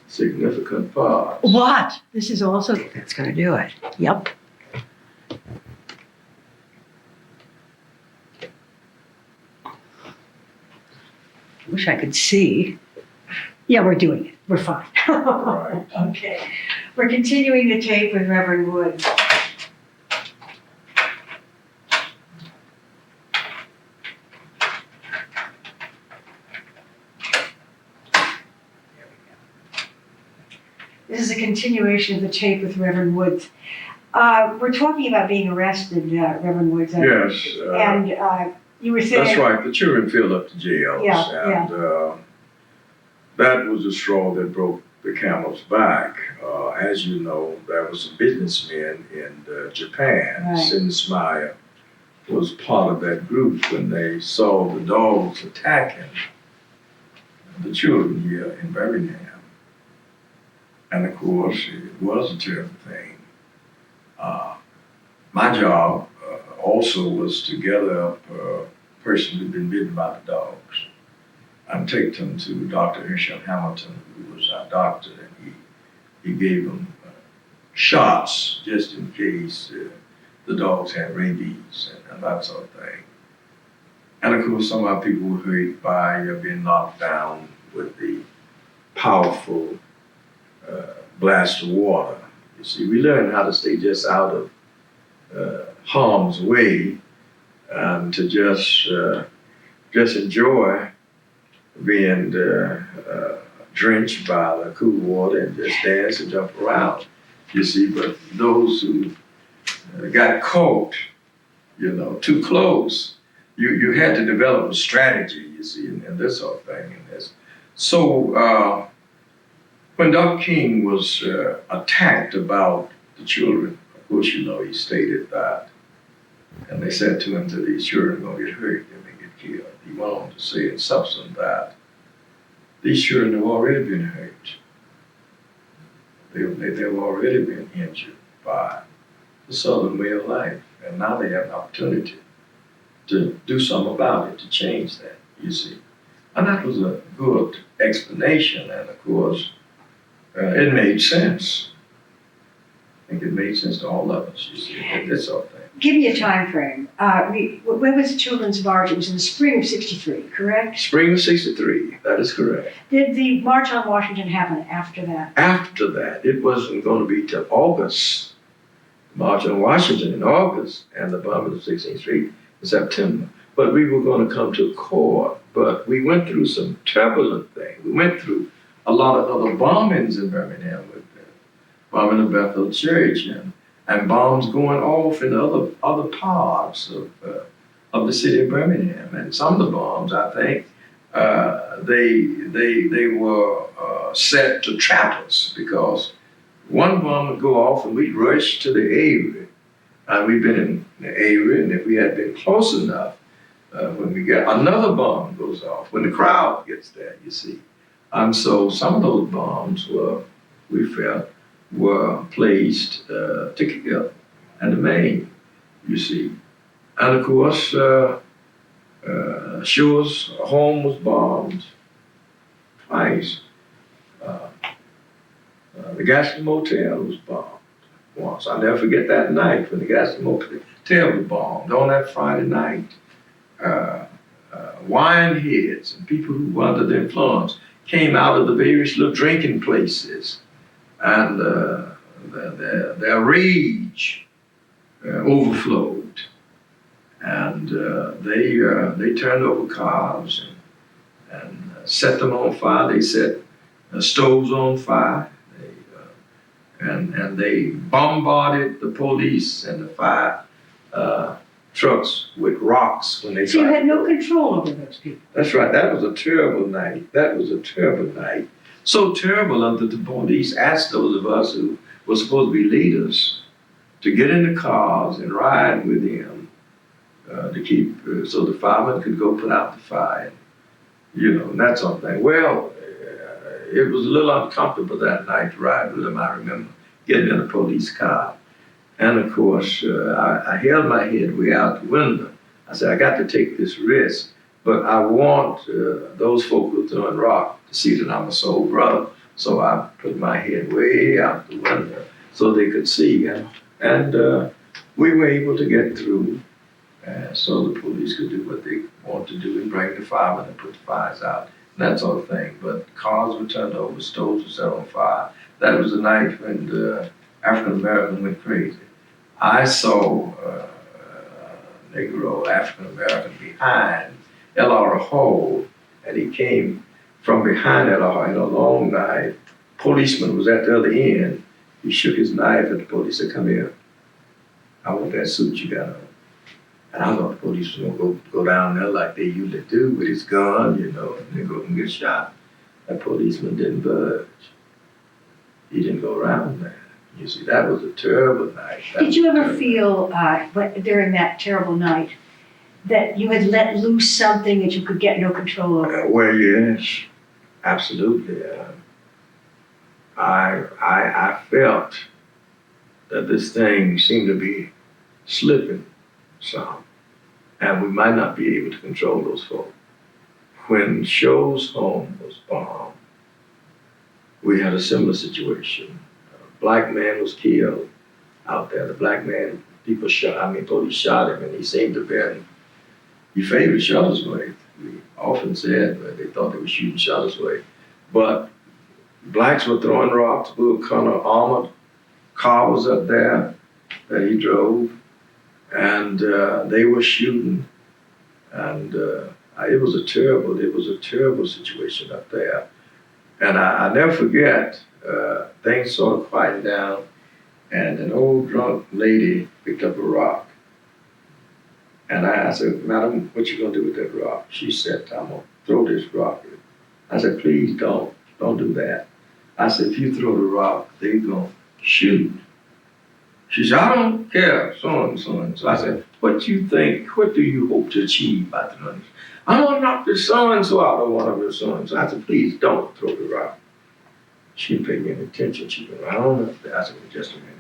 significant parts. What? This is also. That's going to do it. Yep. Wish I could see. Yeah, we're doing it. We're fine. Right. Okay. We're continuing the tape with Reverend Wood. This is a continuation of the tape with Reverend Woods. We're talking about being arrested, Reverend Woods. Yes. And you were saying. That's right. The children filled up the jails. Yeah, and that was the straw that broke the camel's back. As you know, there was a businessman in Japan. Right. Sinsmaya was part of that group when they saw the dogs attacking the children here in Birmingham. And of course, it was a terrible thing. My job also was to gather up a person who'd been bitten by the dogs and take them to Dr. Herschel Hamilton, who was our doctor, and he gave them shots just in case the dogs had rabies and that sort of thing. And of course, some of our people were hurt by being knocked down with the powerful blast of water. You see, we learned how to stay just out of harm's way and to just enjoy being drenched by the cool water and just dance and jump around. You see, but those who got caught, you know, too close, you had to develop a strategy, you see, and this sort of thing. And this. So when Dr. King was attacked about the children, of course, you know, he stated that, and they said to him that these children are going to get hurt, they may get killed. He went on to say in substance that these children have already been hurt. They've already been injured by the Southern way of life, and now they have an opportunity to do something about it, to change that, you see. And that was a good explanation, and of course, it made sense. I think it made sense to all of us, you see, this sort of thing. Give me a time frame. When was the Children's March? It was in the spring of '63, correct? Spring of '63, that is correct. Did the March on Washington happen after that? After that, it wasn't going to be till August. March on Washington in August, and the bombing of 16th Street in September. But we were going to come to court, but we went through some turbulent things. We went through a lot of other bombings in Birmingham, with the bombing of Bethel Church and bombs going off in other parts of the city of Birmingham. And some of the bombs, I think, they were set to trap us, because one bomb would go off and we'd rush to the area. And we've been in the area, and if we had been close enough, when we get another bomb goes off, when the crowd gets there, you see. And so some of those bombs were, we felt, were placed to kill and to maim, you see. And of course, Shua's home was bombed twice. The Gaston Motel was bombed once. I'll never forget that night when the Gaston Motel was bombed. On that Friday night, wine heads and people who were under the influence came out of the various little drinking places, and their rage overflowed, and they turned over cars and set them on fire. They set stoves on fire, and they bombarded the police and the fire trucks with rocks when they So you tried had to no go. control over those people. That's right. That was a terrible night. That was a terrible night. So terrible that the police asked those of us who were supposed to be leaders to get in the cars and ride with him to keep, so the firemen could go put out the fire, and that sort of thing. Well, it was a little uncomfortable that night to ride with him. I remember getting in a police car. And of course, I held my head way out the window. I said, I got to take this risk, but I want those folk who are throwing rock to see that I'm a soul brother. So I put my head way out the window so they could see. And we were able to get through so the police could do what they want to do and bring the firemen and put the fires out, and that sort of thing. But cars were turned over, stoves were set on fire. That was the night when the African American went crazy. I saw Negro African American behind L.R. Hall, and he came from behind L.R. in a long knife. Policeman was at the other end. He shook his knife at the police and said, "Come here. I want that suit you got on." And I thought the police was gonna go down there like they usually do with his gun, and they go and get shot. That policeman didn't budge. He didn't go around there. You see, that was a terrible night. Did you ever feel during that terrible night that you had let loose something that you could get no control over? Well, yes, absolutely. I felt that this thing seemed to be slipping some, and we might not be able to control those folks. When Sho's home was bombed, we had a similar situation. A black man was killed out there. The black man, police shot him, and he seemed to be, he favored Shuttlesworth. We often said that they thought they were shooting Shuttlesworth. But blacks were throwing rocks. Blue color armored car was up there that he drove, and they were shooting, and it was a terrible situation up there. And I never forget, things sort of quieted down, and an old drunk lady picked up a rock. And I said, "Madam, what you gonna do with that rock?" She said, "I'm gonna throw this rock." I said, "Please don't do that." I said, "If you throw the rock, they're gonna shoot." She said, "I don't care, so and so and so." I said, "What do you think, what do you hope to achieve by throwing this? I'm gonna knock this so and so out of one of her so and so." I said, "Please don't throw the rock." She didn't pay me any attention. She went right on up there. I said, "Well, just a minute."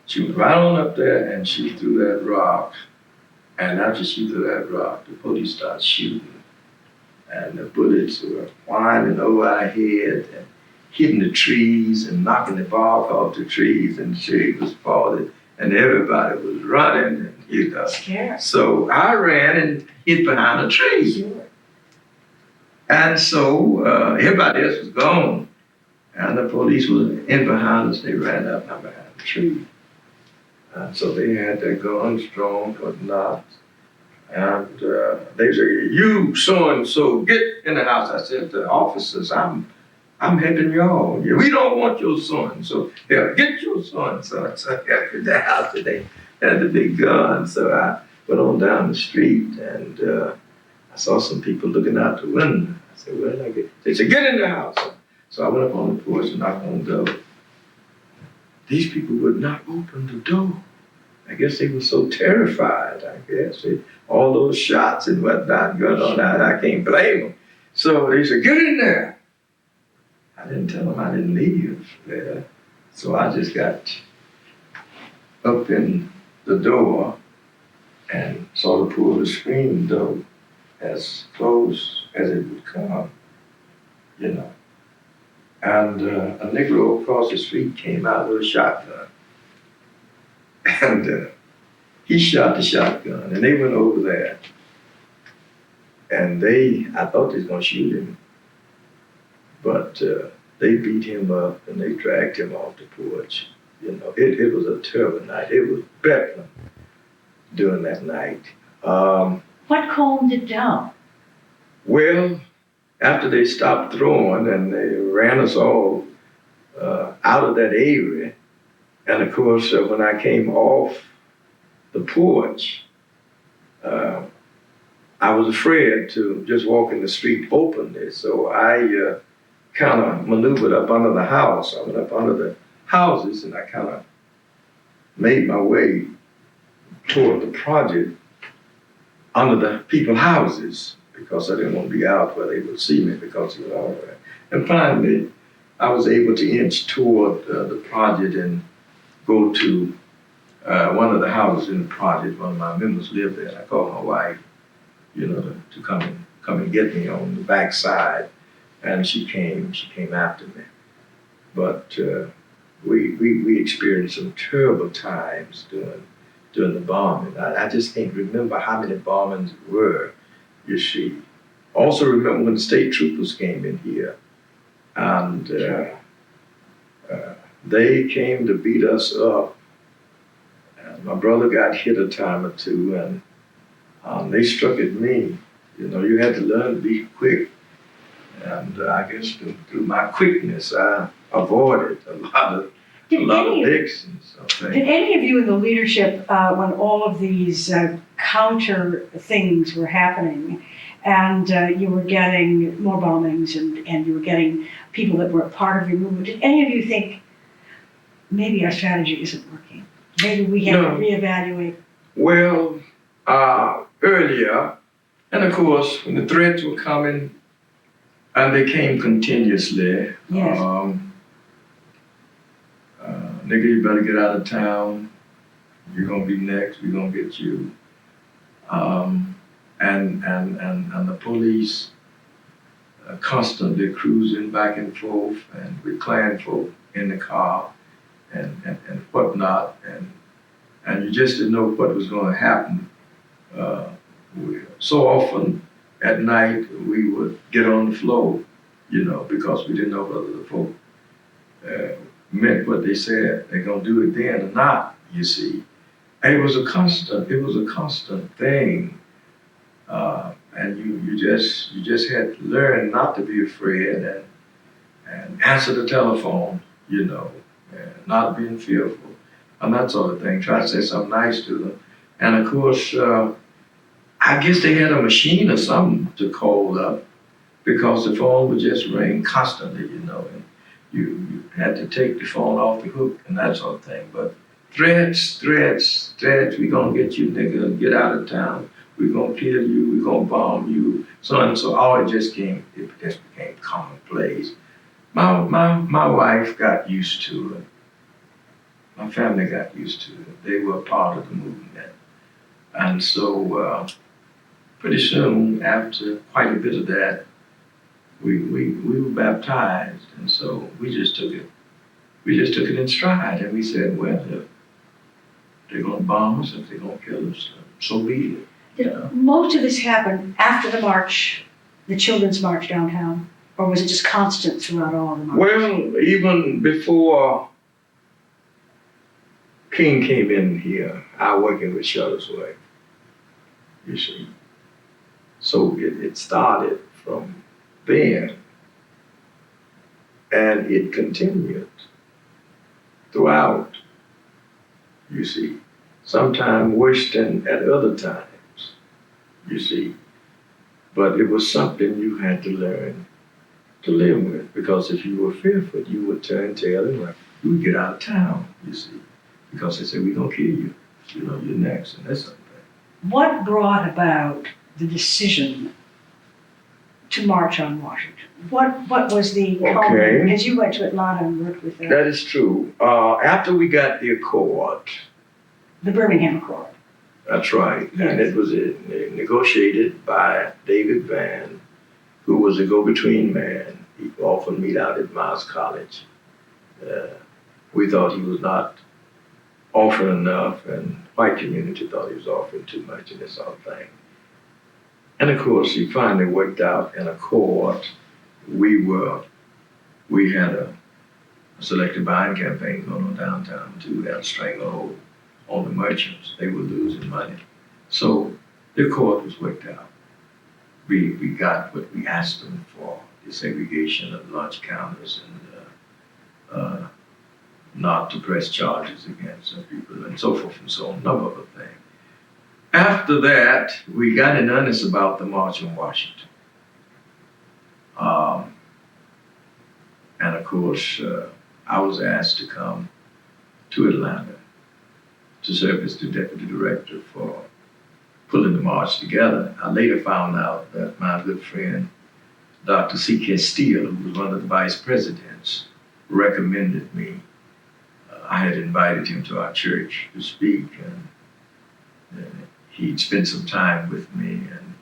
She went right on up there and she threw that rock. And after she threw that rock, the police started shooting. And the bullets were flying over our head and hitting the trees and knocking the bark off the trees, and the tree was falling, and everybody was running, Scared. So I ran and hid behind a tree. Sure. And so everybody else was gone. And the police was in behind us. They ran up behind the tree. And so they had their guns drawn, but not. And they said, "You so-and-so, get in the house." I said, "The officers, I'm helping y'all. Yeah, we don't want your so-and-so. Yeah, get your so-and-so." So after the house, they had the big gun. So I went on down the street, and I saw some people looking out the window. I said, "Where did I get?" They said, "Get in the house." So I went up on the porch and knocked on the door. These people would not open the door. I guess they were so terrified, all those shots and whatnot going on. I can't blame them. So they said, "Get in there." I didn't tell them I didn't leave there. So I just got up in the door and sort of pulled the screen door as close as it would come, you know. And a Negro across the street came out with a shotgun. And he shot the shotgun, and they went over there. And I thought they was gonna shoot him, but they beat him up and they dragged him off the porch. You know, it was a terrible night. It was bedlam during that night. What calmed it down? Well, after they stopped throwing and they ran us all out of that area, and of course, when I came off the porch, I was afraid to just walk in the street openly, so I kind of maneuvered up under the house. I went up under the houses and I kind of made my way toward the project under the people's houses because I didn't want to be out where they would see me because it was all right. And finally, I was able to inch toward the project and go to one of the houses in the project. One of my members lived there. And I called my wife, you know, to come and get me on the back side. And she came after me. But we experienced some terrible times during the bombing. I just can't remember how many bombings were, you see. Also remember when the state troopers came in here and they came to beat us up. And my brother got hit a time or two and they struck at me. You know, you had to learn to be quick. And I guess through my quickness, I avoided a lot of licks and stuff. Did any of you in the leadership, when all of these counter things were happening, and you were getting more bombings and you were getting people that were part of your movement, did any of you think maybe our strategy isn't working? Maybe we have to reevaluate? Well, earlier, and of course, when the threats were coming, and they came continuously. Yes. Nigga, you better get out of town. You're gonna be next. We're gonna get you. And the police constantly cruising back and forth, and with Klan folk in the car, and whatnot, and you just didn't know what was going to happen. So often at night we would get on the floor, you know, because we didn't know whether the folk meant what they said. They're gonna do it then or not, you see. And it was a constant thing. And you just had to learn not to be afraid and answer the telephone, you know, and not being fearful and that sort of thing. Try to say something nice to them. And of course, I guess they had a machine or something to call up because the phone would just ring constantly, you know, and you had to take the phone off the hook and that sort of thing. But threats, we gonna get you, nigga, get out of town. We're gonna kill you, we're gonna bomb you, so and so. All it just became commonplace. My wife got used to it. My family got used to it. They were part of the movement. And so pretty soon, after quite a bit of that, we were baptized. And so we just took it in stride. And we said, well, if they're gonna bomb us, if they're gonna kill us, so be it. Did most of this happen after the march, the children's march downtown, or was it just constant throughout all the marches? Well, even before King came in here, I working with Shuttlesworth, you see. So it started from then, and it continued throughout, you see. Sometimes worse than at other times, you see. But it was something you had to learn to live with, because if you were fearful, you would turn tail and run. You would get out of town, you see, because they said, we're gonna kill you, you know, you're next, and that's something. What brought about the decision to march on Washington? What was the Okay. because you went to Atlanta and worked with That is true. After we got the accord, the Birmingham Accord. that's right, Yes. and it was negotiated by David Van, who was a go-between man. He offered me out at Miles College. We thought he was not offering enough, and white community thought he was offering too much and this sort of thing. And of course, he finally worked out an accord. We had a selective buying campaign going on downtown too. They had a stranglehold on the merchants. They were losing money. So the accord was worked out. We got what we asked them for, the segregation of lunch counters and not to press charges against people and so forth and so on, a number of things. After that, we got in earnest about the March on Washington. And of course, I was asked to come to Atlanta to serve as the deputy director for pulling the march together. I later found out that my good friend, Dr. C.K. Steele, who was one of the vice presidents, recommended me. I had invited him to our church to speak, and he'd spent some time with me, and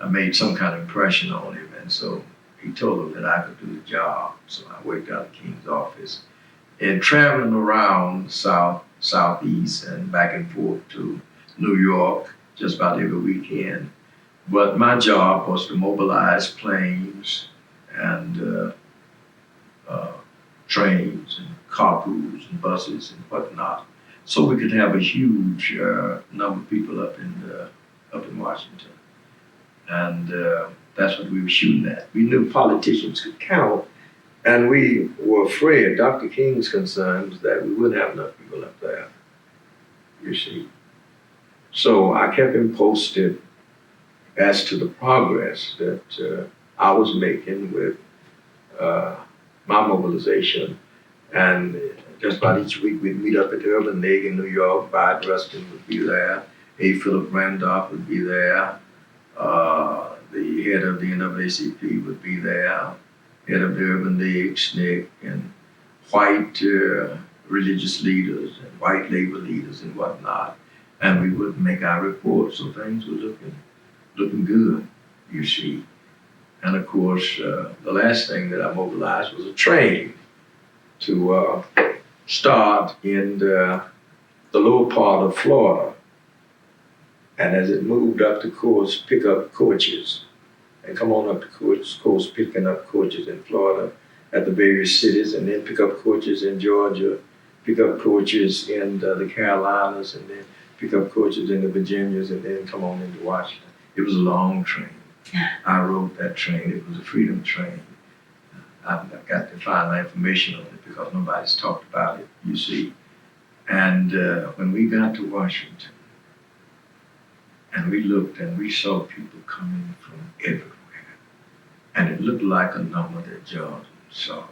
I made some kind of impression on him, and so he told him that I could do the job. So I worked out of the King's office and traveling around southeast and back and forth to New York just about every weekend. But my job was to mobilize planes and trains and carpools and buses and whatnot, so we could have a huge number of people up in Washington. And that's what we were shooting at. We knew politicians could count, and we were afraid, Dr. King's concerns, that we wouldn't have enough people up there, you see. So I kept him posted as to the progress that I was making with my mobilization. And just about each week we'd meet up at the Urban League in New York. Bide Rustin would be there. A. Philip Randolph would be there. The head of the NAACP would be there. Head of the Urban League, SNCC, and white religious leaders and white labor leaders and whatnot. And we would make our reports, so things were looking good, you see. And of course, the last thing that I mobilized was a train to start in the lower part of Florida. And as it moved up the coast, pick up coaches and come on up the coast, picking up coaches in Florida at the various cities, and then pick up coaches in Georgia, pick up coaches in the Carolinas, and then pick up coaches in the Virginias, and then come on into Washington. It was a long train. I rode that train. It was a freedom train. I've got to find my information on it because nobody's talked about it, you see. And when we got to Washington, and we looked and we saw people coming from everywhere, and it looked like a number that Jordan saw.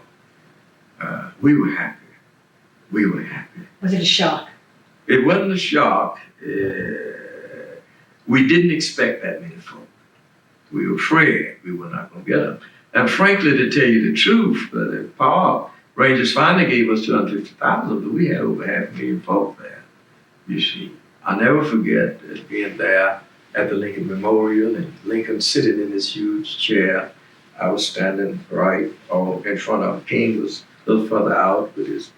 We were happy. We were happy. Was it a shock? It wasn't a shock. We didn't expect that many folk. We were afraid we were not going to get them. And frankly, to tell you the truth, the Power Rangers finally gave us 250,000, but we had over 500,000 folk there, you see. I'll never forget being there at the Lincoln Memorial and Lincoln sitting in this huge chair. I was standing right in front of him. King was a little further out with his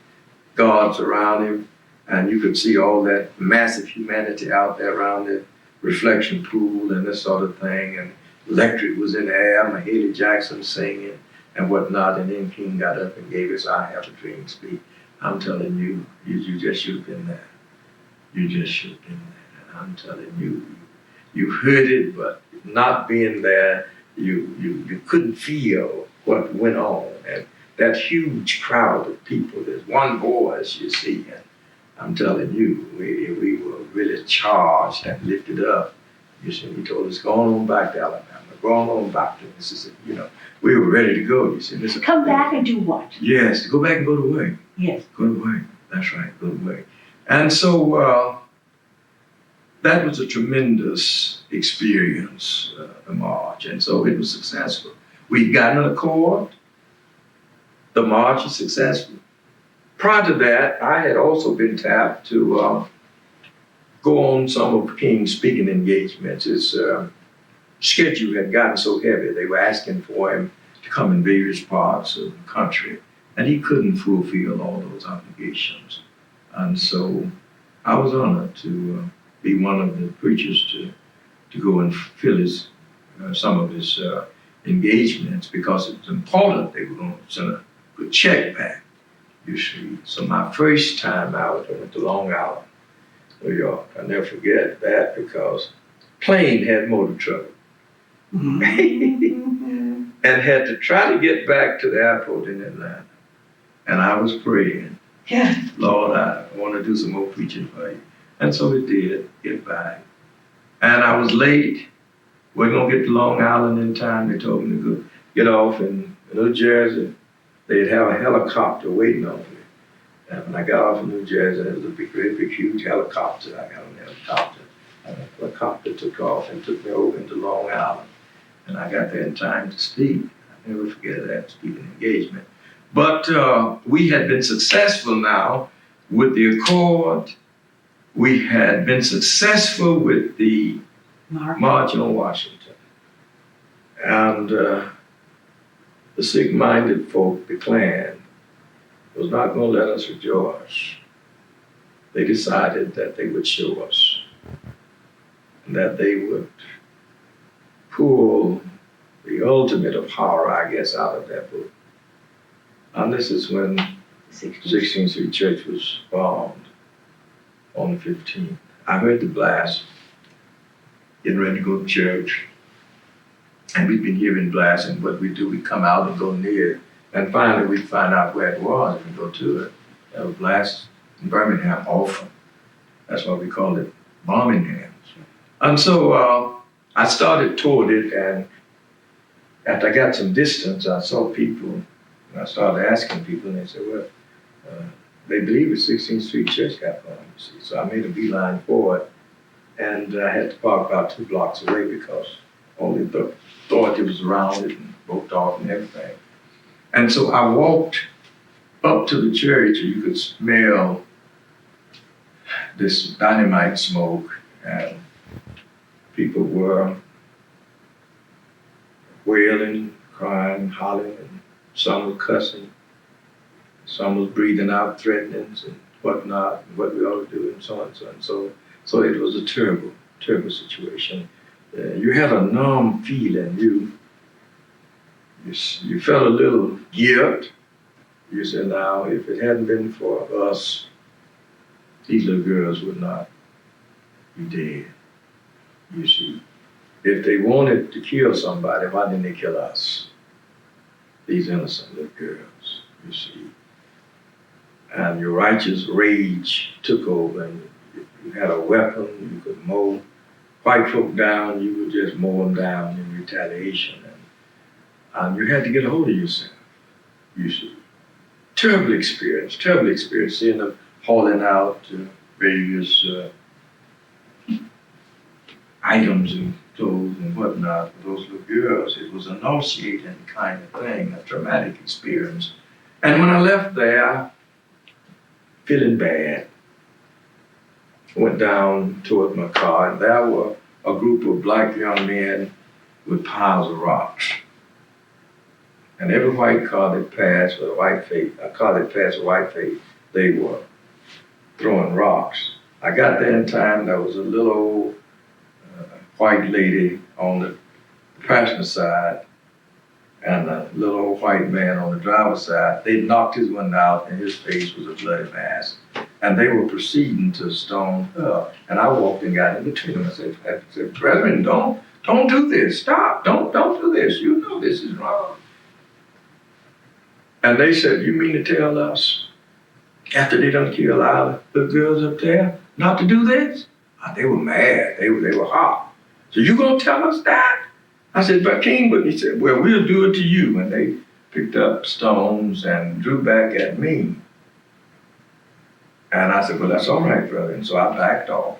guards around him, and you could see all that massive humanity out there around the reflection pool and this sort of thing. And electric was in the air, Mahalia Jackson singing and whatnot, and then King got up and gave us "I Have a Dream" speech. I'm telling you, you just should have been there. You just should have been there. And I'm telling you, you heard it, but not being there, you couldn't feel what went on. And that huge crowd of people, there's one voice, you see, and I'm telling you, we were really charged and lifted up. You see, he told us, go on back to Alabama, go on back to Mississippi. You know, we were ready to go. You see, Come back and do what? Yes, to go back and go to work. Yes. Go to work. That's right, go to work. And so that was a tremendous experience, the march, and so it was successful. We got an accord. The march was successful. Prior to that, I had also been tapped to go on some of King's speaking engagements. His schedule had gotten so heavy, they were asking for him to come in various parts of the country, and he couldn't fulfill all those obligations. And so I was honored to be one of the preachers to go and fill his some of his engagements, because it was important. They were going to send a good check back, you see. So my first time out, I went to Long Island, New York. I'll never forget that, because plane had motor trouble. And had to try to get back to the airport in Atlanta. And I was praying, Yeah. Lord, I want to do some more preaching for you. And so it did get back. And I was late. Wasn't going to get to Long Island in time. They told me to go get off in New Jersey. They'd have a helicopter waiting on me. And when I got off in New Jersey, there was a great big, huge helicopter. I got on the helicopter. And the helicopter took off and took me over into Long Island. And I got there in time to speak. I never forget that speaking engagement. But we had been successful now with the accord. We had been successful with the March on Washington. And the sick-minded folk, the Klan, was not going to let us rejoice. They decided that they would show us, and that they would pull the ultimate of horror, I guess, out of that book. And this is when 16th Street Church was bombed on the 15th. I heard the blast, getting ready to go to church. And we've been hearing blasts, and what we do, we come out and go near it. And finally, we find out where it was and go to it. There was a blast in Birmingham, often. That's why we call it Birmingham. And so I started toward it, and after I got some distance, I saw people, and I started asking people, and they said, well, they believe the 16th Street Church got bombed, you see. So I made a beeline for it, and I had to park about 2 blocks away, because only the authority was around it and roped off and everything. And so I walked up to the church, and you could smell this dynamite smoke, and people were wailing, crying, hollering, and some were cussing, some was breathing out threatenings and whatnot, and what we ought to do, and so on and so on. So it was a terrible, terrible situation. You had a numb feeling. You felt a little guilt. You said, now, if it hadn't been for us, these little girls would not be dead. You see, if they wanted to kill somebody, why didn't they kill us? These innocent little girls, you see. And your righteous rage took over, and if you had a weapon, you could mow white folk down, you would just mow them down in retaliation. And you had to get a hold of yourself, you see. Terrible experience, seeing them hauling out various items and clothes and whatnot for those little girls. It was a nauseating kind of thing, a traumatic experience. And when I left there, feeling bad, went down toward my car, and there were a group of black young men with piles of rocks. And every white car that passed with a white face, they were throwing rocks. I got there in time. There was a little old white lady on the passenger side and a little old white man on the driver's side. They knocked his one out, and his face was a bloody mass. And they were proceeding to stone her. And I walked and got in between them. I said, Reverend, don't do this. Stop. Don't do this. You know this is wrong. And they said, you mean to tell us, after they done killed our little girls up there, not to do this? They were mad. They were hot. So you gonna tell us that? I said, but King, but he said, well, we'll do it to you. And they picked up stones and drew back at me. And I said, well, that's all right, brother. And so I backed off.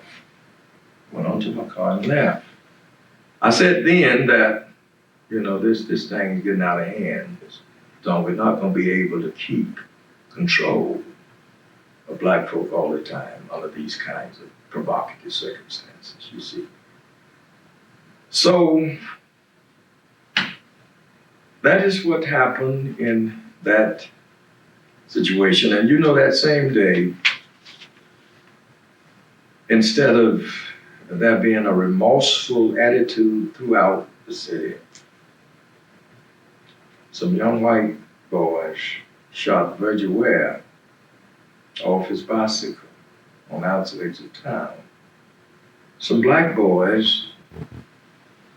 went onto my car and left. I said then that, this thing is getting out of hand. So we're not going to be able to keep control of black folk all the time under these kinds of provocative circumstances, you see. So that is what happened in that situation. And that same day, instead of there being a remorseful attitude throughout the city, some young white boys shot Virgil Ware off his bicycle on the outskirts of town. Some black boys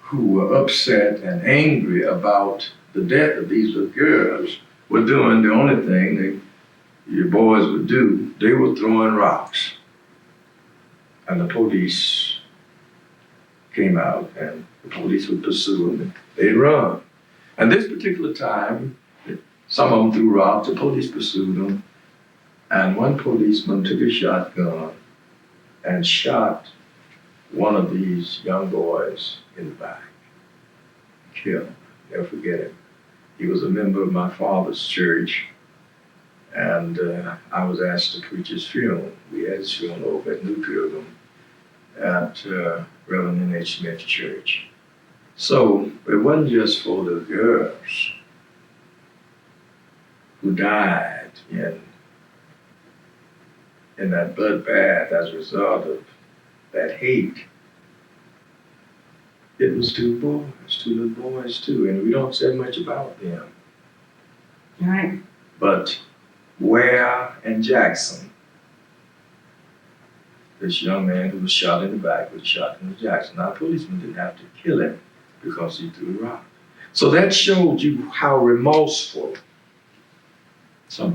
who were upset and angry about the death of these little girls were doing the only thing your boys would do. They were throwing rocks. And the police came out and the police would pursue them and they'd run. And this particular time, some of them threw rocks, the police pursued them, and one policeman took a shotgun and shot one of these young boys in the back. Killed him. Never forget it. He was a member of my father's church, and I was asked to preach his funeral. We had his funeral over at New Pilgrim at Reverend N.H. Smith Church. So it wasn't just for the girls who died in that bloodbath as a result of that hate. It was two little boys too, and we don't say much about them. Right. But Ware and Jackson, this young man who was shot in the back was shot in Jackson. Now, policemen didn't have to kill him because he threw a rock. So that showed you how remorseful